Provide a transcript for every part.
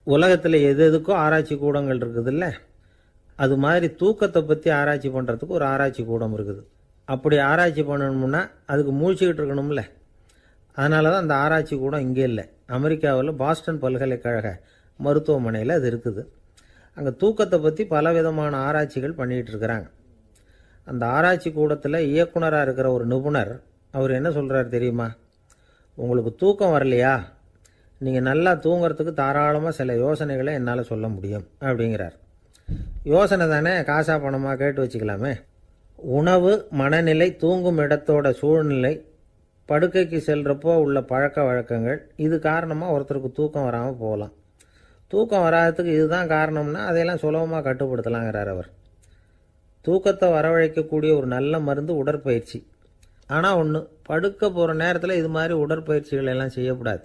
உலகத்தில் எது எதுக்கோ ஆராய்ச்சி கூடங்கள் இருக்குதுல்ல, அது மாதிரி தூக்கத்தை பற்றி ஆராய்ச்சி பண்ணுறதுக்கு ஒரு ஆராய்ச்சி கூடம் இருக்குது. அப்படி ஆராய்ச்சி பண்ணணும்னா அதுக்கு மூழ்கிக்கிட்டு இருக்கணும்ல. அதனால தான் அந்த ஆராய்ச்சி கூடம் இங்கே இல்லை. அமெரிக்காவில் பாஸ்டன் பல்கலைக்கழக மருத்துவமனையில் அது இருக்குது. அங்கே தூக்கத்தை பற்றி பலவிதமான ஆராய்ச்சிகள் பண்ணிகிட்டு இருக்கிறாங்க. அந்த ஆராய்ச்சி கூடத்தில் இயக்குனராக இருக்கிற ஒரு நிபுணர் அவர் என்ன சொல்கிறார் தெரியுமா? உங்களுக்கு தூக்கம் வரலையா, நீங்கள் நல்லா தூங்கிறதுக்கு தாராளமாக சில யோசனைகளை என்னால் சொல்ல முடியும் அப்படிங்கிறார். யோசனை தானே, காசா பணமாக கேட்டு வச்சுக்கலாமே. உணவு, மனநிலை, தூங்கும் இடத்தோட சூழ்நிலை, படுக்கைக்கு செல்கிறப்போ உள்ள பழக்க வழக்கங்கள், இது காரணமாக ஒருத்தருக்கு தூக்கம் வராமல் போகலாம். தூக்கம் வராததுக்கு இதுதான் காரணம்னா அதையெல்லாம் சுலபமாக கட்டுப்படுத்தலாங்கிறார் அவர். தூக்கத்தை வரவழைக்கக்கூடிய ஒரு நல்ல மருந்து உடற்பயிற்சி. ஆனால் ஒன்று, படுக்க போகிற நேரத்தில் இது மாதிரி உடற்பயிற்சிகள் எல்லாம் செய்யக்கூடாது.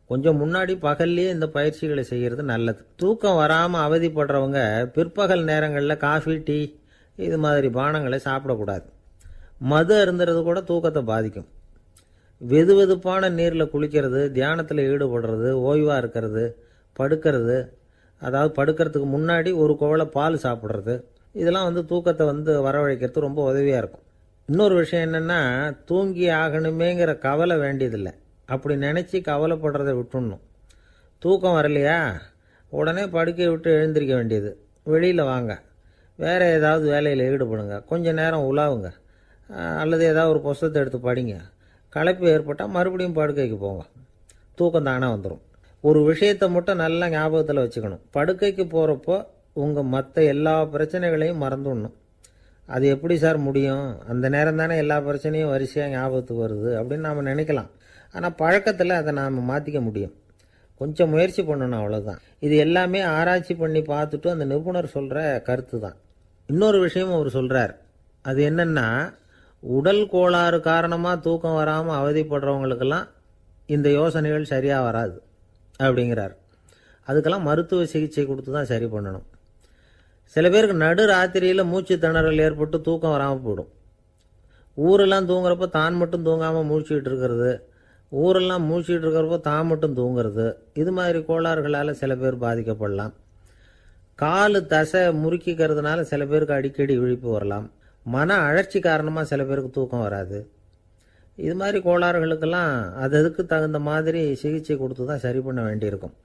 கொஞ்சம் முன்னாடி பகல்லையே இந்த பயிற்சிகளை செய்கிறது நல்லது. தூக்கம் வராமல் அவதிப்படுறவங்க பிற்பகல் நேரங்களில் காஃபி, டீ இது மாதிரி பானங்களை சாப்பிடக்கூடாது. மது அருந்துறது கூட தூக்கத்தை பாதிக்கும். வெது வெதுப்பான நீரில் குளிக்கிறது, தியானத்தில் ஈடுபடுறது, ஓய்வாக இருக்கிறது, படுக்கிறது, அதாவது படுக்கிறதுக்கு முன்னாடி ஒரு குவளை பால் சாப்பிட்றது, இதெல்லாம் தூக்கத்தை வரவழைக்கிறது ரொம்ப உதவியாக இருக்கும். இன்னொரு விஷயம் என்னென்னா, தூங்கி ஆகணுமேங்கிற கவலை வேண்டியதில்லை. அப்படி நினச்சி கவலைப்படுறதை விட்டுடணும். தூக்கம் வரலையா, உடனே படுக்கையை விட்டு எழுந்திருக்க வேண்டியது. வெளியில் வாங்க, வேறு ஏதாவது வேலையில் ஈடுபடுங்க, கொஞ்சம் நேரம் உலாவுங்க, அல்லது ஏதாவது ஒரு புஸ்தகத்தை எடுத்து படிங்க. களைப்பு ஏற்பட்டால் மறுபடியும் படுக்கைக்கு போங்க. தூக்கம் தானே வந்துடும். ஒரு விஷயத்தை மட்டும் நல்லா ஞாபகத்தில் வச்சுக்கணும். படுக்கைக்கு போகிறப்போ உங்கள் மற்ற எல்லா பிரச்சனைகளையும் மறந்துடணும். அது எப்படி சார் முடியும்? அந்த நேரம் தானே எல்லா பிரச்சனையும் வரிசையாக ஞாபகத்துக்கு வருது அப்படின்னு நாம் நினைக்கலாம். ஆனால் பழக்கத்தில் அதை நாம் மாற்றிக்க முடியும். கொஞ்சம் முயற்சி பண்ணணும், அவ்வளோதான். இது எல்லாமே ஆராய்ச்சி பண்ணி பார்த்துட்டு அந்த நிபுணர் சொல்கிற கருத்து தான். இன்னொரு விஷயமும் அவர் சொல்கிறார். அது என்னென்னா, உடல் கோளாறு காரணமாக தூக்கம் வராமல் அவதிப்படுறவங்களுக்கெல்லாம் இந்த யோசனைகள் சரியாக வராது அப்படிங்கிறார். அதுக்கெல்லாம் மருத்துவ சிகிச்சை கொடுத்து தான் சரி பண்ணணும். சில பேருக்கு நடு ராத்திரியில் மூச்சு திணறல் ஏற்பட்டு தூக்கம் வராமல் போயிடும். ஊரெல்லாம் தூங்குறப்போ தான் மட்டும் தூங்காமல் மூழ்கிட்டு இருக்கிறது, ஊரெல்லாம் மூழ்கிட்டு இருக்கிறப்போ தான் மட்டும் தூங்குறது, இது மாதிரி கோளாறுகளால் சில பேர் பாதிக்கப்படலாம். காலு தசை முறுக்கிக்கிறதுனால சில பேருக்கு அடிக்கடி விழிப்பு வரலாம். மன அழற்சி காரணமாக சில பேருக்கு தூக்கம் வராது. இது மாதிரி கோளாறுகளுக்கெல்லாம் அதுக்கு தகுந்த மாதிரி சிகிச்சை கொடுத்து தான் சரி பண்ண வேண்டியிருக்கும்.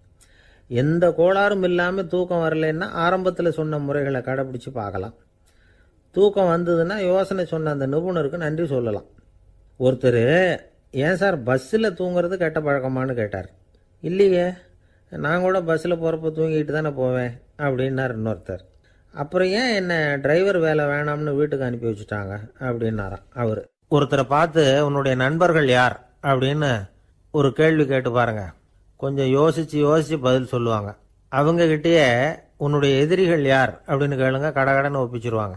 எந்த கோளாறும் இல்லாமல் தூக்கம் வரலைன்னா ஆரம்பத்தில் சொன்ன முறைகளை கடைப்பிடிச்சு பார்க்கலாம். தூக்கம் வந்ததுன்னா யோசனை சொன்ன அந்த நிபுணருக்கு நன்றி சொல்லலாம். ஒருத்தர், ஏன் சார் பஸ்ஸில் தூங்குறது கெட்ட பழக்கமானு கேட்டார். இல்லையே, நான் கூட பஸ்ஸில் போகிறப்ப தூங்கிட்டு தானே போவேன் அப்படின்னார் இன்னொருத்தர். அப்புறம் ஏன் என்ன டிரைவர் வேலை வேணாம்னு வீட்டுக்கு அனுப்பி வச்சுட்டாங்க அப்படின்னாராம் அவர். ஒருத்தரை பார்த்து உன்னுடைய நண்பர்கள் யார் அப்படின்னு ஒரு கேள்வி கேட்டு பாருங்க. கொஞ்சம் யோசிச்சு பதில் சொல்லுவாங்க. அவங்ககிட்டயே உன்னுடைய எதிரிகள் யார் அப்படின்னு கேளுங்க, கடகடன்னு ஒப்பிச்சிருவாங்க.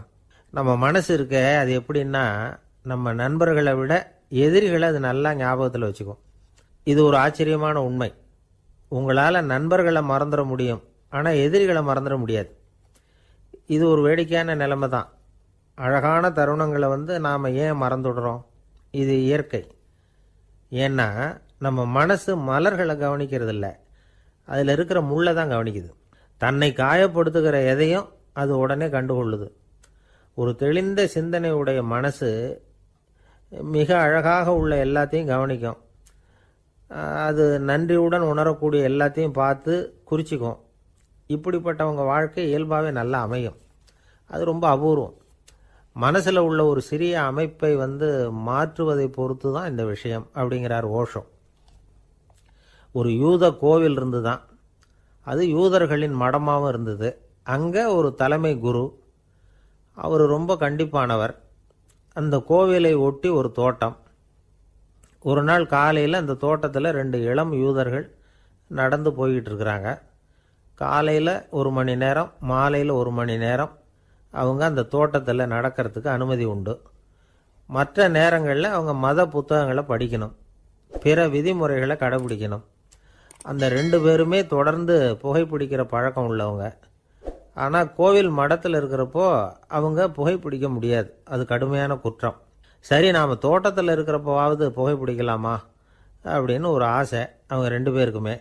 நம்ம மனசு இருக்க, அது எப்படின்னா, நம்ம நண்பர்களை விட எதிரிகளை அது நல்லா ஞாபகத்தில் வச்சுக்கும். இது ஒரு ஆச்சரியமான உண்மை. உங்களால் நண்பர்களை மறந்துட முடியும், ஆனால் எதிரிகளை மறந்துட முடியாது. இது ஒரு வேடிக்கையான நிலைமை தான். அழகான தருணங்களை நாம் ஏன் மறந்துடுறோம்? இது இயற்கை. ஏன்னா நம்ம மனசு மலர்களை கவனிக்கிறது இல்லை, அதில் இருக்கிற முள்ளை தான் கவனிக்குது. தன்னை காயப்படுத்துகிற எதையும் அது உடனே கண்டுகொள்ளுது. ஒரு தெளிந்த சிந்தனை உடைய மனசு மிக அழகாக உள்ள எல்லாத்தையும் கவனிக்கும். அது நன்றியுடன் உணரக்கூடிய எல்லாத்தையும் பார்த்து குறிச்சிக்கும். இப்படிப்பட்டவங்க வாழ்க்கை இயல்பாகவே நல்லா அமையும். அது ரொம்ப அபூர்வம். மனசில் உள்ள ஒரு சிறிய அமைப்பை மாற்றுவதை பொறுத்து தான் இந்த விஷயம் அப்படிங்கிறார் ஓஷோ. ஒரு யூத கோவில் இருந்து தான், அது யூதர்களின் மடமாகவும் இருந்தது. அங்கே ஒரு தலைமை குரு, அவர் ரொம்ப கண்டிப்பானவர். அந்த கோவிலை ஒட்டி ஒரு தோட்டம். ஒரு நாள் காலையில் அந்த தோட்டத்தில் 2 இளம் யூதர்கள் நடந்து போய்கிட்டு இருக்கிறாங்க. காலையில் 1 மணி நேரம், மாலையில் 1 மணி நேரம் அவங்க அந்த தோட்டத்தில் நடக்கிறதுக்கு அனுமதி உண்டு. மற்ற நேரங்களில் அவங்க மத புத்தகங்களை படிக்கணும், பிற விதிமுறைகளை கடைபிடிக்கணும். அந்த 2 பேருமே தொடர்ந்து புகைப்பிடிக்கிற பழக்கம் உள்ளவங்க. ஆனால் கோவில் மடத்தில் இருக்கிறப்போ அவங்க புகைப்பிடிக்க முடியாது, அது கடுமையான குற்றம். சரி, நாம் தோட்டத்தில் இருக்கிறப்போவாவது புகைப்பிடிக்கலாமா அப்படின்னு ஒரு ஆசை அவங்க 2 பேருக்குமே.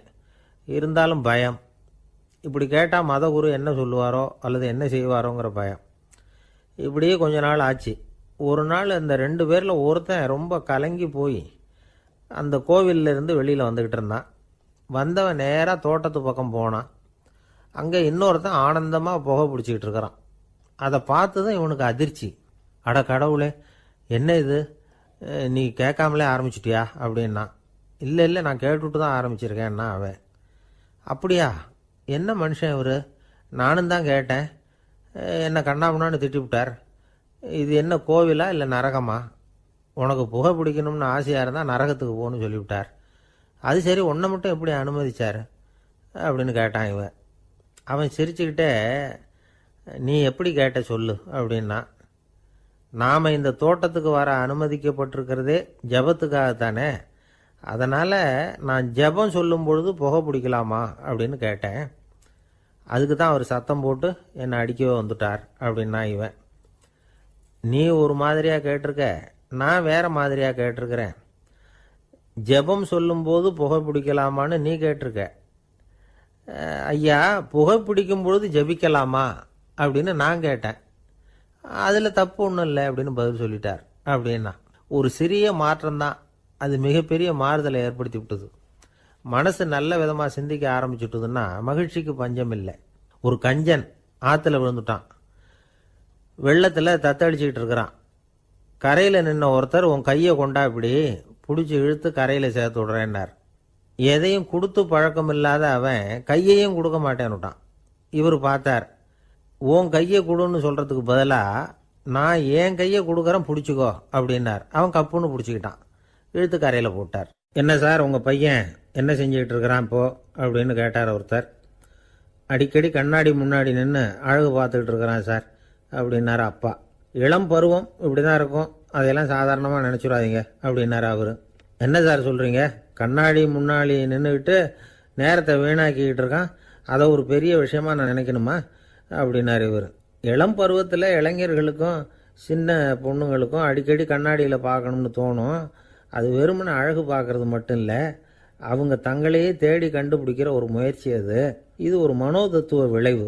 இருந்தாலும் பயம். இப்படி கேட்டால் மதகுரு என்ன சொல்லுவாரோ அல்லது என்ன செய்வாரோங்கிற பயம். இப்படியே கொஞ்ச நாள் ஆச்சு. ஒரு நாள் அந்த 2 பேரில் ஒருத்தன் ரொம்ப கலங்கி போய் அந்த கோவிலிருந்து வெளியில் வந்துக்கிட்டு இருந்தான். வந்தவன் நேராக தோட்டத்து பக்கம் போனான். அங்கே இன்னொருத்தன் ஆனந்தமாக புகை பிடிச்சிக்கிட்டு இருக்கிறான். அதை பார்த்து தான் இவனுக்கு அதிர்ச்சி. அட கடவுளே, என்ன இது, நீ கேட்காமலே ஆரம்பிச்சிட்டியா அப்படின்னா. இல்லை இல்லை, நான் கேட்டுவிட்டு தான் ஆரம்பிச்சிருக்கேன்னா அவன். அப்படியா, என்ன மனுஷன் இவர், நானும் தான் கேட்டேன், என்ன கண்ணாமுன்னான்னு திட்டிவிட்டார். இது என்ன கோவிலா இல்லை நரகமா? உனக்கு புகை பிடிக்கணும்னு ஆசையாக இருந்தால் நரகத்துக்கு போகணும்னு சொல்லிவிட்டார். அது சரி, உன்னை மட்டும் எப்படி அனுமதிச்சார் அப்படின்னு கேட்டான் இவன். அவன் சிரிச்சுக்கிட்டே, நீ எப்படி கேட்ட சொல்லு அப்படின்னா. நாம் இந்த தோட்டத்துக்கு வர அனுமதிக்கப்பட்டிருக்கிறதே ஜபத்துக்காகத்தானே, அதனால் நான் ஜபம் சொல்லும் பொழுது புகை பிடிக்கலாமா அப்படின்னு கேட்டேன். அதுக்கு தான் அவர் சத்தம் போட்டு என்னை அடிக்கவே வந்துட்டார் அப்படின்னா இவன். நீ ஒரு மாதிரியாக கேட்டிருக்க, நான் வேறு மாதிரியாக கேட்டிருக்கிறேன். ஜபம் சொல்லும்போது புகை பிடிக்கலாமான்னு நீ கேட்டிருக்க. ஐயா, புகை பிடிக்கும் பொழுது ஜபிக்கலாமா அப்படின்னு நான் கேட்டேன். அதில் தப்பு ஒன்றும் இல்லை அப்படின்னு பதில் சொல்லிட்டார் அப்படின்னா. ஒரு சிறிய மாற்றம்தான் அது மிகப்பெரிய மாறுதலை ஏற்படுத்தி விட்டது. மனசு நல்ல விதமாக சிந்திக்க ஆரம்பிச்சுட்டுதுன்னா மகிழ்ச்சிக்கு பஞ்சம் இல்லை. ஒரு கஞ்சன் ஆற்றுல விழுந்துட்டான். வெள்ளத்தில் தத்தளிச்சுக்கிட்டு இருக்கிறான். கரையில் நின்ன ஒருத்தர், உன் கையை கொண்டா இப்படி பிடிச்சி இழுத்து கரையில் சேர்த்து விடுறேன்னார். எதையும் கொடுத்து பழக்கம் இல்லாத அவன் கையையும் கொடுக்க மாட்டேன்னுட்டான். இவர் பார்த்தார். உன் கையை கொடுன்னு சொல்கிறதுக்கு பதிலாக நான் என் கையை கொடுக்குறேன் பிடிச்சிக்கோ அப்படின்னார். அவன் கப்புன்னு பிடிச்சிக்கிட்டான். இழுத்து கரையில் போட்டார். என்ன சார், உங்கள் பையன் என்ன செஞ்சுக்கிட்டு இருக்கிறான் இப்போ அப்படின்னு கேட்டார் ஒருத்தர். அடிக்கடி கண்ணாடி முன்னாடி நின்று அழகு பார்த்துக்கிட்டு இருக்கிறான் சார் அப்படின்னாரு அப்பா. இளம் பருவம் இப்படி தான் இருக்கும், அதையெல்லாம் சாதாரணமாக நினச்சிடாதீங்க அப்படின்னாரு அவர். என்ன சார் சொல்கிறீங்க, கண்ணாடி முன்னாடி நின்றுக்கிட்டு நேரத்தை வீணாக்கிக்கிட்டு இருக்கான், அதை ஒரு பெரிய விஷயமா நான் நினைக்கணுமா அப்படின்னாரு இவர். இளம் பருவத்தில் இளைஞர்களுக்கும் சின்ன பொண்ணுங்களுக்கும் அடிக்கடி கண்ணாடியில் பார்க்கணும்னு தோணும். அது வெறுமனே அழகு பார்க்கறது மட்டும் இல்லை, அவங்க தங்களையே தேடி கண்டுபிடிக்கிற ஒரு முயற்சி அது. இது ஒரு மனோதத்துவ விளைவு.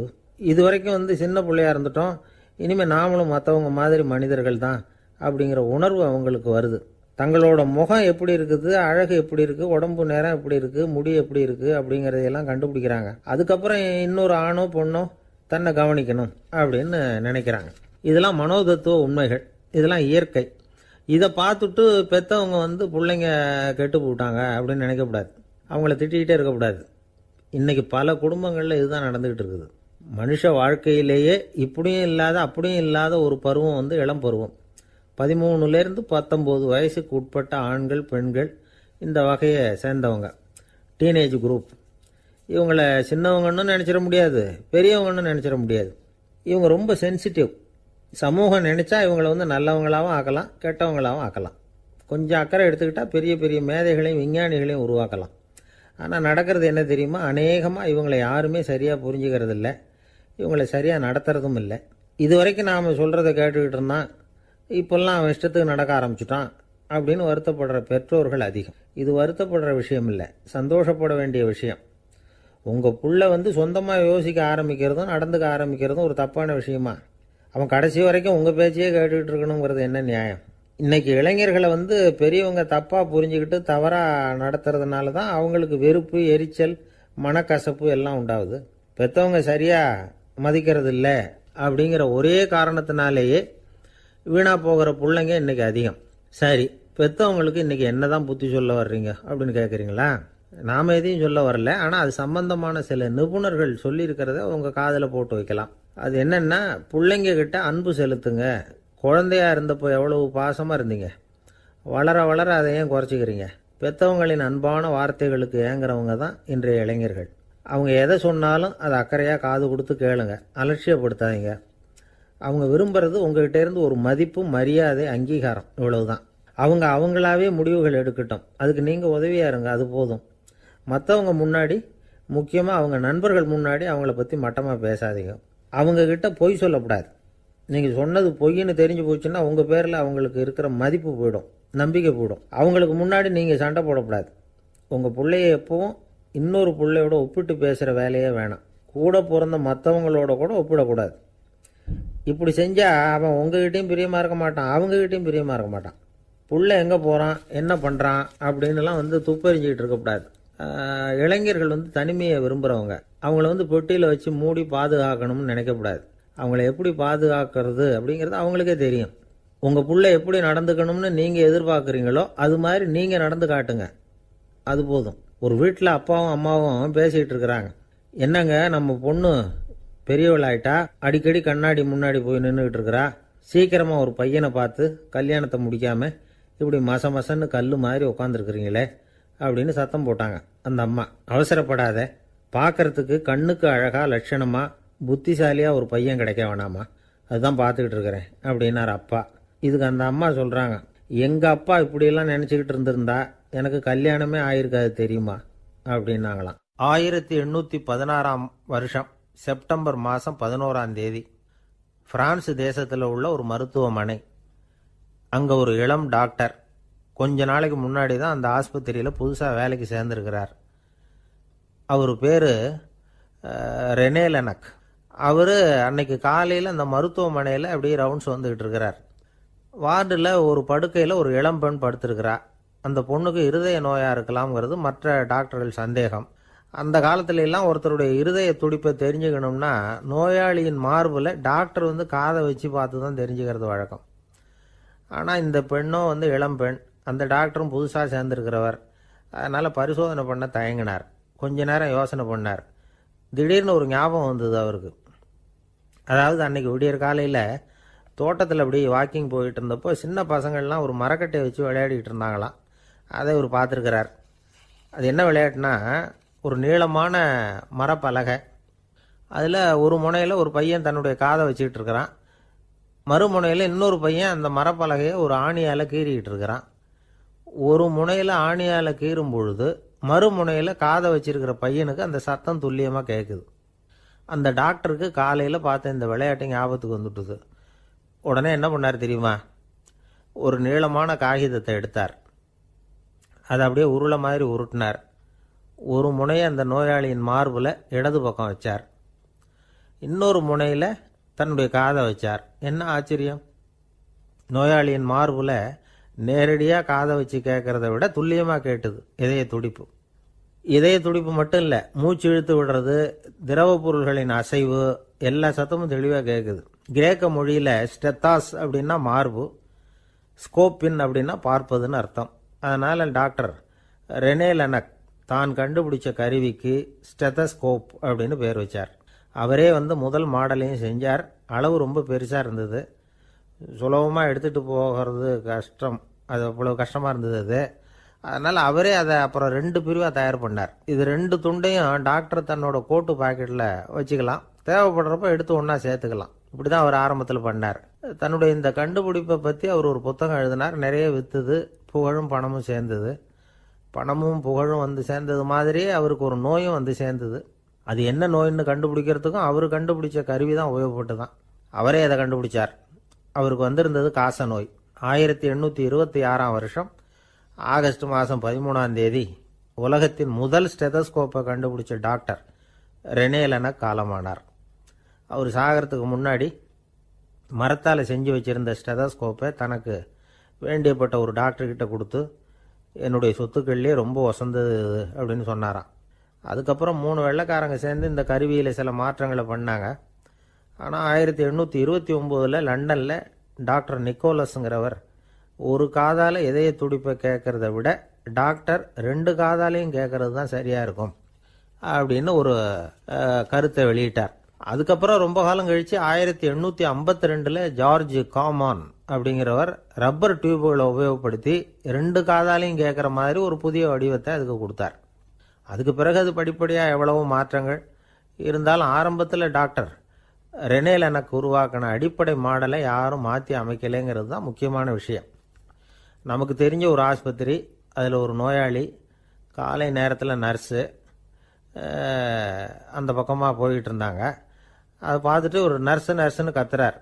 இது வரைக்கும் சின்ன பிள்ளையா இருந்துட்டோம், இனிமேல் நாமளும் மற்றவங்க மாதிரி மனிதர்கள் தான் அப்படிங்கிற உணர்வு அவங்களுக்கு வருது. தங்களோட முகம் எப்படி இருக்குது, அழகு எப்படி இருக்குது, உடம்பு நேரம் எப்படி இருக்குது, முடி எப்படி இருக்குது அப்படிங்கிறதையெல்லாம் கண்டுபிடிக்கிறாங்க. அதுக்கப்புறம் இன்னொரு ஆணோ பொண்ணோ தன்னை கவனிக்கணும் அப்படின்னு நினைக்கிறாங்க. இதெல்லாம் மனோதத்துவ உண்மைகள், இதெல்லாம் இயற்கை. இதை பார்த்துட்டு பெற்றவங்க பிள்ளைங்க கெட்டு போட்டாங்க அப்படின்னு நினைக்கக்கூடாது, அவங்கள திட்டிக்கிட்டே இருக்கக்கூடாது. இன்றைக்கி பல குடும்பங்களில் இதுதான் நடந்துக்கிட்டு இருக்குது. மனுஷ வாழ்க்கையிலேயே இப்படியும் இல்லாத அப்படியும் இல்லாத ஒரு பருவம் இளம் பருவம். 13லேருந்து 19 வயசுக்கு உட்பட்ட ஆண்கள் பெண்கள் இந்த வகையை சேர்ந்தவங்க, டீனேஜ் குரூப். இவங்களை சின்னவங்கன்னு நினச்சிட முடியாது, பெரியவங்கன்னு நினச்சிட முடியாது. இவங்க ரொம்ப சென்சிட்டிவ். சமூகம் நினச்சா இவங்களை நல்லவங்களாகவும் ஆக்கலாம், கெட்டவங்களாகவும் ஆக்கலாம். கொஞ்சம் அக்கறை எடுத்துக்கிட்டால் பெரிய பெரிய மேதைகளையும் விஞ்ஞானிகளையும் உருவாக்கலாம். ஆனால் நடக்கிறது என்ன தெரியுமா, அநேகமாக இவங்களை யாருமே சரியாக புரிஞ்சுக்கிறது இல்லை, இவங்களை சரியாக நடத்துறதும் இல்லை. இது வரைக்கும் நாம் சொல்கிறத கேட்டுக்கிட்டு இருந்தான், இப்போல்லாம் அவன் இஷ்டத்துக்கு நடக்க ஆரம்பிச்சுட்டான் அப்படின்னு வருத்தப்படுற பெற்றோர்கள் அதிகம். இது வருத்தப்படுற விஷயம் இல்லை, சந்தோஷப்பட வேண்டிய விஷயம். உங்கள் புள்ள சொந்தமாக யோசிக்க ஆரம்பிக்கிறதும் நடந்துக்க ஆரம்பிக்கிறதும் ஒரு தப்பான விஷயமா? அவன் கடைசி வரைக்கும் உங்கள் பேச்சையே கேட்டுக்கிட்டு இருக்கணுங்கிறது என்ன நியாயம்? இன்றைக்கி இளைஞர்களை பெரியவங்க தப்பாக புரிஞ்சுக்கிட்டு தவறாக நடத்துறதுனால தான் அவங்களுக்கு வெறுப்பு, எரிச்சல், மனக்கசப்பு எல்லாம் உண்டாகுது. பெற்றவங்க சரியாக மதிக்கிறது இல்லை அப்படிங்கிற ஒரே காரணத்தினாலேயே வீணாக போகிற பிள்ளைங்க இன்றைக்கி அதிகம். சரி, பெற்றவங்களுக்கு இன்றைக்கி என்ன தான் புத்தி சொல்ல வர்றீங்க அப்படின்னு கேட்குறீங்களா? நாம் எதையும் சொல்ல வரல, ஆனால் அது சம்பந்தமான சில நிபுணர்கள் சொல்லியிருக்கிறத உங்கள் காதில் போட்டு வைக்கலாம். அது என்னென்னா, பிள்ளைங்க கிட்ட அன்பு செலுத்துங்க. குழந்தையா இருந்தப்போ எவ்வளவு பாசமாக இருந்தீங்க, வளர வளர அதை ஏன் குறைச்சிக்கிறீங்க? பெற்றவங்களின் அன்பான வார்த்தைகளுக்கு ஏங்குறவங்க தான் இன்றைய இளைஞர்கள். அவங்க எதை சொன்னாலும் அதை அக்கறையாக காது கொடுத்து கேளுங்க, அலட்சியப்படுத்தாதீங்க. அவங்க விரும்புகிறது உங்ககிட்ட இருந்து ஒரு மதிப்பு, மரியாதை, அங்கீகாரம், இவ்வளவுதான். அவங்க அவங்களாவே முடிவுகள் எடுக்கட்டும், அதுக்கு நீங்கள் உதவியாக இருங்க, அது போதும். மற்றவங்க முன்னாடி, முக்கியமாக அவங்க நண்பர்கள் முன்னாடி அவங்கள பற்றி மட்டமாக பேசாதீங்க. அவங்கக்கிட்ட பொய் சொல்லக்கூடாது. நீங்கள் சொன்னது பொய்ன்னு தெரிஞ்சு போச்சுன்னா உங்கள் பேரில் அவங்களுக்கு இருக்கிற மதிப்பு போயிடும், நம்பிக்கை போயிடும். அவங்களுக்கு முன்னாடி நீங்கள் சண்டை போடக்கூடாது. உங்கள் பிள்ளைய எப்பவும் இன்னொரு பிள்ளையோட ஒப்பிட்டு பேசுகிற வேலையே வேணாம். கூட பிறந்த மற்றவங்களோட கூட ஒப்பிடக்கூடாது. இப்படி செஞ்சால் அவன் உங்ககிட்டையும் பிரியமாக இருக்க மாட்டான், அவங்ககிட்டையும் பிரியமாக இருக்க மாட்டான். புள்ள எங்கே போகிறான், என்ன பண்ணுறான் அப்படின்னுலாம் துப்பறிஞ்சிக்கிட்டு இருக்கக்கூடாது. இளைஞர்கள் தனிமையை விரும்புகிறவங்க. அவங்கள பெட்டியில் வச்சு மூடி பாதுகாக்கணும்னு நினைக்கக்கூடாது. அவங்கள எப்படி பாதுகாக்கிறது அப்படிங்கிறது அவங்களுக்கே தெரியும். உங்கள் புள்ள எப்படி நடந்துக்கணும்னு நீங்கள் எதிர்பார்க்குறீங்களோ அது மாதிரி நீங்கள் நடந்து காட்டுங்க, அது போதும். ஒரு வீட்டில் அப்பாவும் அம்மாவும் பேசிகிட்டு இருக்கிறாங்க. என்னங்க நம்ம பொண்ணு பெரியவளாயிட்டா, அடிக்கடி கண்ணாடி முன்னாடி போய் நின்றுக்கிட்டு இருக்கிறா, சீக்கிரமாக ஒரு பையனை பார்த்து கல்யாணத்தை முடிக்காமல் இப்படி மசன்னு கல் மாதிரி உட்காந்துருக்குறீங்களே அப்படின்னு சத்தம் போட்டாங்க அந்த அம்மா. அவசரப்படாத, பார்க்கறதுக்கு கண்ணுக்கு அழகாக லட்சணமாக புத்திசாலியாக ஒரு பையன் கிடைக்க வேணாமா, அதுதான் பார்த்துக்கிட்டு இருக்கிறேன் அப்படின்னார் அப்பா. இதுக்கு அந்த அம்மா சொல்கிறாங்க, எங்கள் அப்பா இப்படியெல்லாம் நினச்சிக்கிட்டு இருந்திருந்தா எனக்கு கல்யாணமே ஆயிருக்காது தெரியுமா அப்படின்னாங்களாம். 1816 வருஷம் செப்டம்பர் மாதம் 11 பிரான்ஸ் தேசத்தில் உள்ள ஒரு மருத்துவமனை. அங்கே ஒரு இளம் டாக்டர் கொஞ்ச நாளைக்கு முன்னாடி தான் அந்த ஆஸ்பத்திரியில் புதுசாக வேலைக்கு சேர்ந்துருக்கிறார். அவர் பேர் ரெனே லெனக். அவர் அன்னைக்கு காலையில் அந்த மருத்துவமனையில் அப்படியே ரவுண்ட்ஸ் வந்துக்கிட்டு இருக்கிறார். வார்டில் ஒரு படுக்கையில் ஒரு இளம் பெண் படுத்திருக்கிறா. அந்த பொண்ணுக்கு இருதய நோயாக இருக்கலாம்ங்கிறது மற்ற டாக்டர்கள் சந்தேகம். அந்த காலத்துல எல்லாம் ஒருத்தருடைய இருதய துடிப்பை தெரிஞ்சுக்கணும்னா நோயாளியின் மார்பில் டாக்டர் காதை வச்சு பார்த்து தான் தெரிஞ்சுக்கிறது வழக்கம். ஆனால் இந்த பெண்ணும் இளம் பெண், அந்த டாக்டரும் புதுசாக சேர்ந்துருக்கிறவர். அதனால் பரிசோதனை பண்ண தயங்கினார். கொஞ்ச நேரம் யோசனை பண்ணார். திடீர்னு ஒரு ஞாபகம் வந்தது அவருக்கு. அதாவது அன்னைக்கு விடியற் காலையில் தோட்டத்தில் அப்படி வாக்கிங் போயிட்டு இருந்தப்போ சின்ன பசங்கள்லாம் ஒரு மரக்கட்டையை வச்சு விளையாடிட்டு இருந்தாங்களாம். அதை இவர் பார்த்துருக்கிறார். அது என்ன விளையாட்டுனா, ஒரு நீளமான மரப்பலகை, அதில் ஒரு முனையில் ஒரு பையன் தன்னுடைய காதை வச்சுக்கிட்டு இருக்கிறான், மறுமுனையில் இன்னொரு பையன் அந்த மரப்பலகையை ஒரு ஆணியால் கீறிக்கிட்டு இருக்கிறான். ஒரு முனையில் ஆணியால் கீறும் பொழுது மறுமுனையில் காதை வச்சிருக்கிற பையனுக்கு அந்த சத்தம் துல்லியமாக கேட்குது. அந்த டாக்டருக்கு காலையில் பார்த்த இந்த விளையாட்டு ஞாபகத்துக்கு வந்துட்டுது. உடனே என்ன பண்ணார் தெரியுமா, ஒரு நீளமான காகிதத்தை எடுத்தார். அதை அப்படியே உருளை மாதிரி உருட்டினார். ஒரு முனையை அந்த நோயாளியின் மார்பில் இடது பக்கம் வச்சார், இன்னொரு முனையில் தன்னுடைய காதை வச்சார். என்ன ஆச்சரியம், நோயாளியின் மார்பில் நேரடியாக காதை வச்சு கேட்குறத விட துல்லியமாக கேட்டுது இதய துடிப்பு. இதய துடிப்பு மட்டும் இல்லை, மூச்சு இழுத்து விடுறது, திரவ பொருள்களின் அசைவு, எல்லா சத்தமும் தெளிவாக கேட்குது. கிரேக்க மொழியில் ஸ்டெத்தாஸ் அப்படின்னா மார்பு, ஸ்கோப்பின் அப்படின்னா பார்ப்பதுன்னு அர்த்தம். அதனால் டாக்டர் ரெனே லெனக் தான் கண்டுபிடிச்ச கருவிக்கு ஸ்டெத்தஸ்கோப் அப்படின்னு பேர் வச்சார். அவரே முதல் மாடலையும் செஞ்சார். அளவு ரொம்ப பெருசாக இருந்தது, சுலபமாக எடுத்துகிட்டு போகிறது கஷ்டம், அது அவ்வளோ கஷ்டமாக இருந்தது அது. அதனால் அவரே அதை அப்புறம் 2 பிரிவாக தயார் பண்ணார். இது 2 துண்டையும் டாக்டர் தன்னோட கோட்டு பாக்கெட்டில் வச்சுக்கலாம், தேவைப்படுறப்ப எடுத்து ஒன்றா சேர்த்துக்கலாம். இப்படி தான் அவர் ஆரம்பத்தில் பண்ணார். தன்னுடைய இந்த கண்டுபிடிப்பை பற்றி அவர் ஒரு புத்தகம் எழுதினார். நிறைய விற்றுது, புகழும் பணமும் சேர்ந்தது. பணமும் புகழும் சேர்ந்தது மாதிரியே அவருக்கு ஒரு நோயும் சேர்ந்தது. அது என்ன நோயின்னு கண்டுபிடிக்கிறதுக்கும் அவர் கண்டுபிடிச்ச கருவி தான் உபயோகப்பட்டு தான். அவரே அதை கண்டுபிடிச்சார். அவருக்கு வந்திருந்தது காச நோய். 1826 வருஷம் ஆகஸ்ட் மாதம் 13 உலகத்தின் முதல் ஸ்டெதஸ்கோப்பை கண்டுபிடிச்ச டாக்டர் ரெனே லெனக் காலமானார். அவர் சாகிறதுக்கு முன்னாடி மரத்தால் செஞ்சு வச்சிருந்த ஸ்டெதஸ்கோப்பை தனக்கு வேண்டியப்பட்ட ஒரு டாக்டர்கிட்ட கொடுத்து, என்னுடைய சொத்துக்கள்லேயே ரொம்ப வசந்தது அப்படின்னு சொன்னாராம். அதுக்கப்புறம் 3 வெள்ளைக்காரங்க சேர்ந்து இந்த கருவியில் சில மாற்றங்களை பண்ணாங்க. ஆனால் 1829 லண்டனில் டாக்டர் நிக்கோலஸுங்கிறவர் ஒரு காதால் இதய துடிப்பை கேட்குறத விட டாக்டர் 2 காதாலையும் கேட்கறது தான் சரியாக இருக்கும் அப்படின்னு ஒரு கருத்தை வெளியிட்டார். அதுக்கப்புறம் ரொம்ப காலம் கழித்து 1852 ஜார்ஜ் காமான் அப்படிங்கிறவர் ரப்பர் டியூபுகளை உபயோகப்படுத்தி 2 காதாலையும் கேட்குற மாதிரி ஒரு புதிய வடிவத்தை அதுக்கு கொடுத்தார். அதுக்கு பிறகு அது படிப்படியாக எவ்வளவோ மாற்றங்கள் இருந்தாலும் ஆரம்பத்தில் டாக்டர் ரெனே லெனக் உருவாக்கின அடிப்படை மாடலை யாரும் மாற்றி அமைக்கலைங்கிறது தான் முக்கியமான விஷயம். நமக்கு தெரிஞ்ச ஒரு ஆஸ்பத்திரி, அதில் ஒரு நோயாளி, காலை நேரத்தில் நர்ஸு அந்த பக்கமாக போயிட்டு இருந்தாங்க. அதை பார்த்துட்டு ஒரு நர்ஸுன்னு கத்துறார்.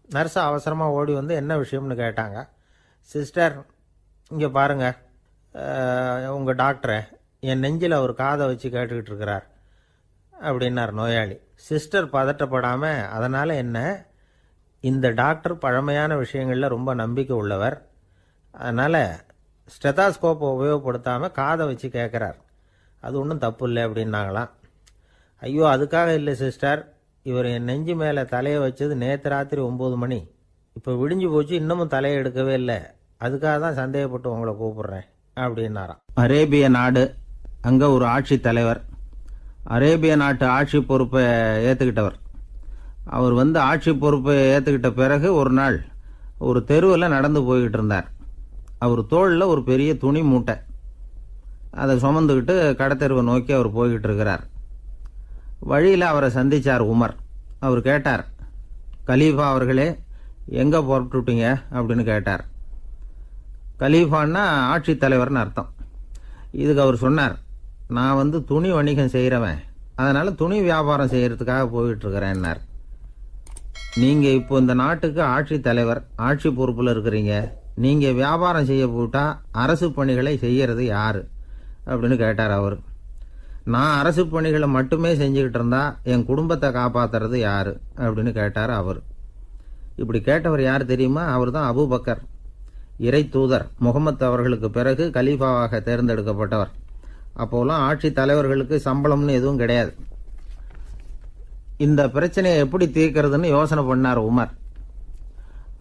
நர்ஸு அவசரமாக ஓடி என்ன விஷயம்னு கேட்டாங்க. சிஸ்டர், இங்கே பாருங்கள், உங்கள் டாக்டரை என் நெஞ்சில் ஒரு காதை வச்சு கேட்டுக்கிட்டு இருக்கிறார் அப்படின்னார் நோயாளி. சிஸ்டர் பதட்டப்படாமல், அதனால் என்ன, இந்த டாக்டர் பழமையான விஷயங்களில் ரொம்ப நம்பிக்கை உள்ளவர், அதனால் ஸ்டெத்தாஸ்கோப்பை உபயோகப்படுத்தாமல் காதை வச்சு கேட்குறார், அது ஒன்றும் தப்பு இல்லை அப்படின்னாங்களாம். ஐயோ, அதுக்காக இல்லை சிஸ்டர், இவர் என் நெஞ்சு மேலே தலையை வச்சது நேற்று ராத்திரி 9 மணி, இப்போ விடிஞ்சு போச்சு, இன்னமும் தலையை எடுக்கவே இல்லை, அதுக்காக தான் சந்தேகப்பட்டு உங்களை கூப்பிடுறேன் அப்படின்னாராம். அரேபிய நாடு, அங்கே ஒரு ஆட்சி தலைவர், அரேபிய நாட்டு ஆட்சி பொறுப்பை ஏற்றுக்கிட்டவர். அவர் ஆட்சி பொறுப்பை ஏற்றுக்கிட்ட பிறகு ஒரு நாள் ஒரு தெருவில் நடந்து போய்கிட்டு இருந்தார். அவர் தோளில் ஒரு பெரிய துணி மூட்டை, அதை சுமந்துக்கிட்டு கடத்தெருவை நோக்கி அவர் போய்கிட்டு இருக்கிறார். வழியில் அவரை சந்திச்சார் உமர். அவர் கேட்டார், கலீஃபா அவர்களே, எங்கே புறப்பட்டுட்டீங்க அப்படின்னு கேட்டார். கலீஃபான்னா ஆட்சி தலைவர்னு அர்த்தம். இதுக்கு அவர் சொன்னார், நான் துணி வணிகம் செய்கிறவன், அதனால் துணி வியாபாரம் செய்கிறதுக்காக போயிட்டுருக்கிறேன்னார். நீங்கள் இப்போ இந்த நாட்டுக்கு ஆட்சி தலைவர், ஆட்சி பொறுப்பில் இருக்கிறீங்க, நீங்கள் வியாபாரம் செய்ய போட்டால் அரசு பணிகளை செய்கிறது யார் அப்படின்னு கேட்டார் அவர். நான் அரசு பணிகளை மட்டுமே செஞ்சுக்கிட்டு இருந்தா என் குடும்பத்தை காப்பாற்றுறது யார் அப்படின்னு கேட்டார் அவர். இப்படி கேட்டவர் யார் தெரியுமா? அவர் தான் அபூபக்கர், இறை தூதர் முகமது அவர்களுக்கு பிறகு கலீஃபாவாக தேர்ந்தெடுக்கப்பட்டவர். அப்போலாம் ஆட்சி தலைவர்களுக்கு சம்பளம்னு எதுவும் கிடையாது. இந்த பிரச்சனையை எப்படி தீர்க்கிறதுன்னு யோசனை பண்ணார் உமர்.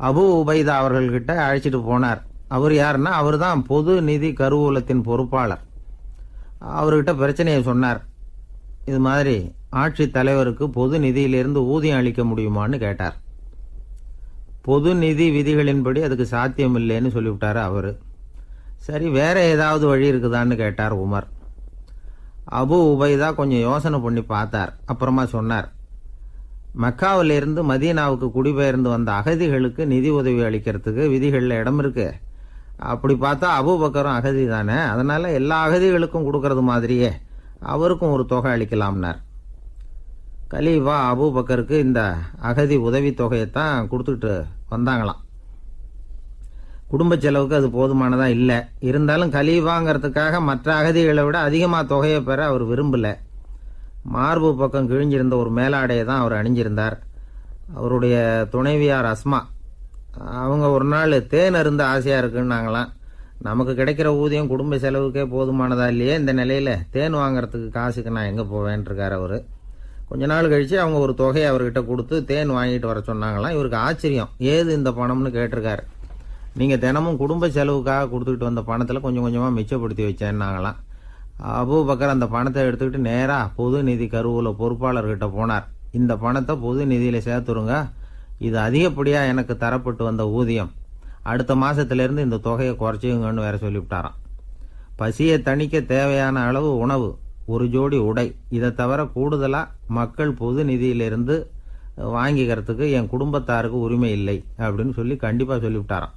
அபு உபைதா அவர்கள்கிட்ட அழைச்சிட்டு போனார். அவர் யாருன்னா, அவர் தான் பொது நிதி கருவூலத்தின் பொறுப்பாளர். அவர்கிட்ட பிரச்சனையை சொன்னார். இது மாதிரி ஆட்சி தலைவருக்கு பொது நிதியிலிருந்து ஊதியம் அளிக்க முடியுமான்னு கேட்டார். பொது நிதி விதிகளின்படி அதுக்கு சாத்தியம் இல்லைன்னு சொல்லிவிட்டார் அவர். சரி, வேற ஏதாவது வழி இருக்குதான்னு கேட்டார் உமர். அபு உபைதா கொஞ்சம் யோசனை பண்ணி பார்த்தார். அப்புறமா சொன்னார், மக்காவிலிருந்து மதீனாவுக்கு குடிபெயர்ந்து வந்த அகதிகளுக்கு நிதி உதவி அளிக்கிறதுக்கு விதிகளில் இடம் இருக்கு. அப்படி பார்த்தா அபூபக்கரும் அகதி தானே, அதனால எல்லா அகதிகளுக்கும் கொடுக்கறது மாதிரியே அவருக்கும் ஒரு தொகை அளிக்கலாம்னார். கலீஃபா அபூபக்கருக்கு இந்த அகதி உதவி தொகையைத்தான் கொடுத்துட்டு வந்தாங்களாம். குடும்ப செலவுக்கு அது போதுமானதா இல்லை. இருந்தாலும் கலீஃபாங்கிறதுக்காக மற்ற அகதிகளை விட அதிகமாக தொகையை பெற அவர் விரும்பல. மார்பு பக்கம் கிழிஞ்சிருந்த ஒரு மேலாடையை தான் அவர் அணிஞ்சிருந்தார். அவருடைய துணைவியார் அஸ்மா, அவங்க ஒரு நாள் தேன் அருந்த ஆசையாக இருக்குன்னாங்களாம். நமக்கு கிடைக்கிற ஊதியம் குடும்ப செலவுக்கே போதுமானதா இல்லையே, இந்த நிலையில் தேன் வாங்கிறதுக்கு காசுக்கு நான் எங்கே போவேன்ருக்கார் அவர். கொஞ்ச நாள் கழித்து அவங்க ஒரு தொகையை அவர்கிட்ட கொடுத்து தேன் வாங்கிட்டு வர சொன்னாங்களாம். இவருக்கு ஆச்சரியம், ஏது இந்த பணம்னு கேட்டிருக்காரு. நீங்கள் தினமும் குடும்ப செலவுக்காக கொடுத்துக்கிட்டு வந்த பணத்தில் கொஞ்சம் கொஞ்சமாக மிச்சப்படுத்தி வச்சேன்னாங்களாம். அபூபக்கர் அந்த பணத்தை எடுத்துக்கிட்டு நேராக பொது நிதி கருவூல பொறுப்பாளர்கிட்ட போனார். இந்த பணத்தை பொது நிதியில் சேர்த்துருங்க, இது அதிகப்படியாக எனக்கு தரப்பட்டு வந்த ஊதியம், அடுத்த மாதத்திலேருந்து இந்த தொகையை குறைச்சிங்கன்னு வேற சொல்லிவிட்டாராம். பசியை தணிக்க தேவையான அளவு உணவு, ஒரு ஜோடி உடை, இதை தவிர கூடுதலாக மக்கள் பொது நிதியிலிருந்து வாங்கிக்கிறதுக்கு என் குடும்பத்தாருக்கு உரிமை இல்லை அப்படின்னு சொல்லி கண்டிப்பாக சொல்லிவிட்டாராம்.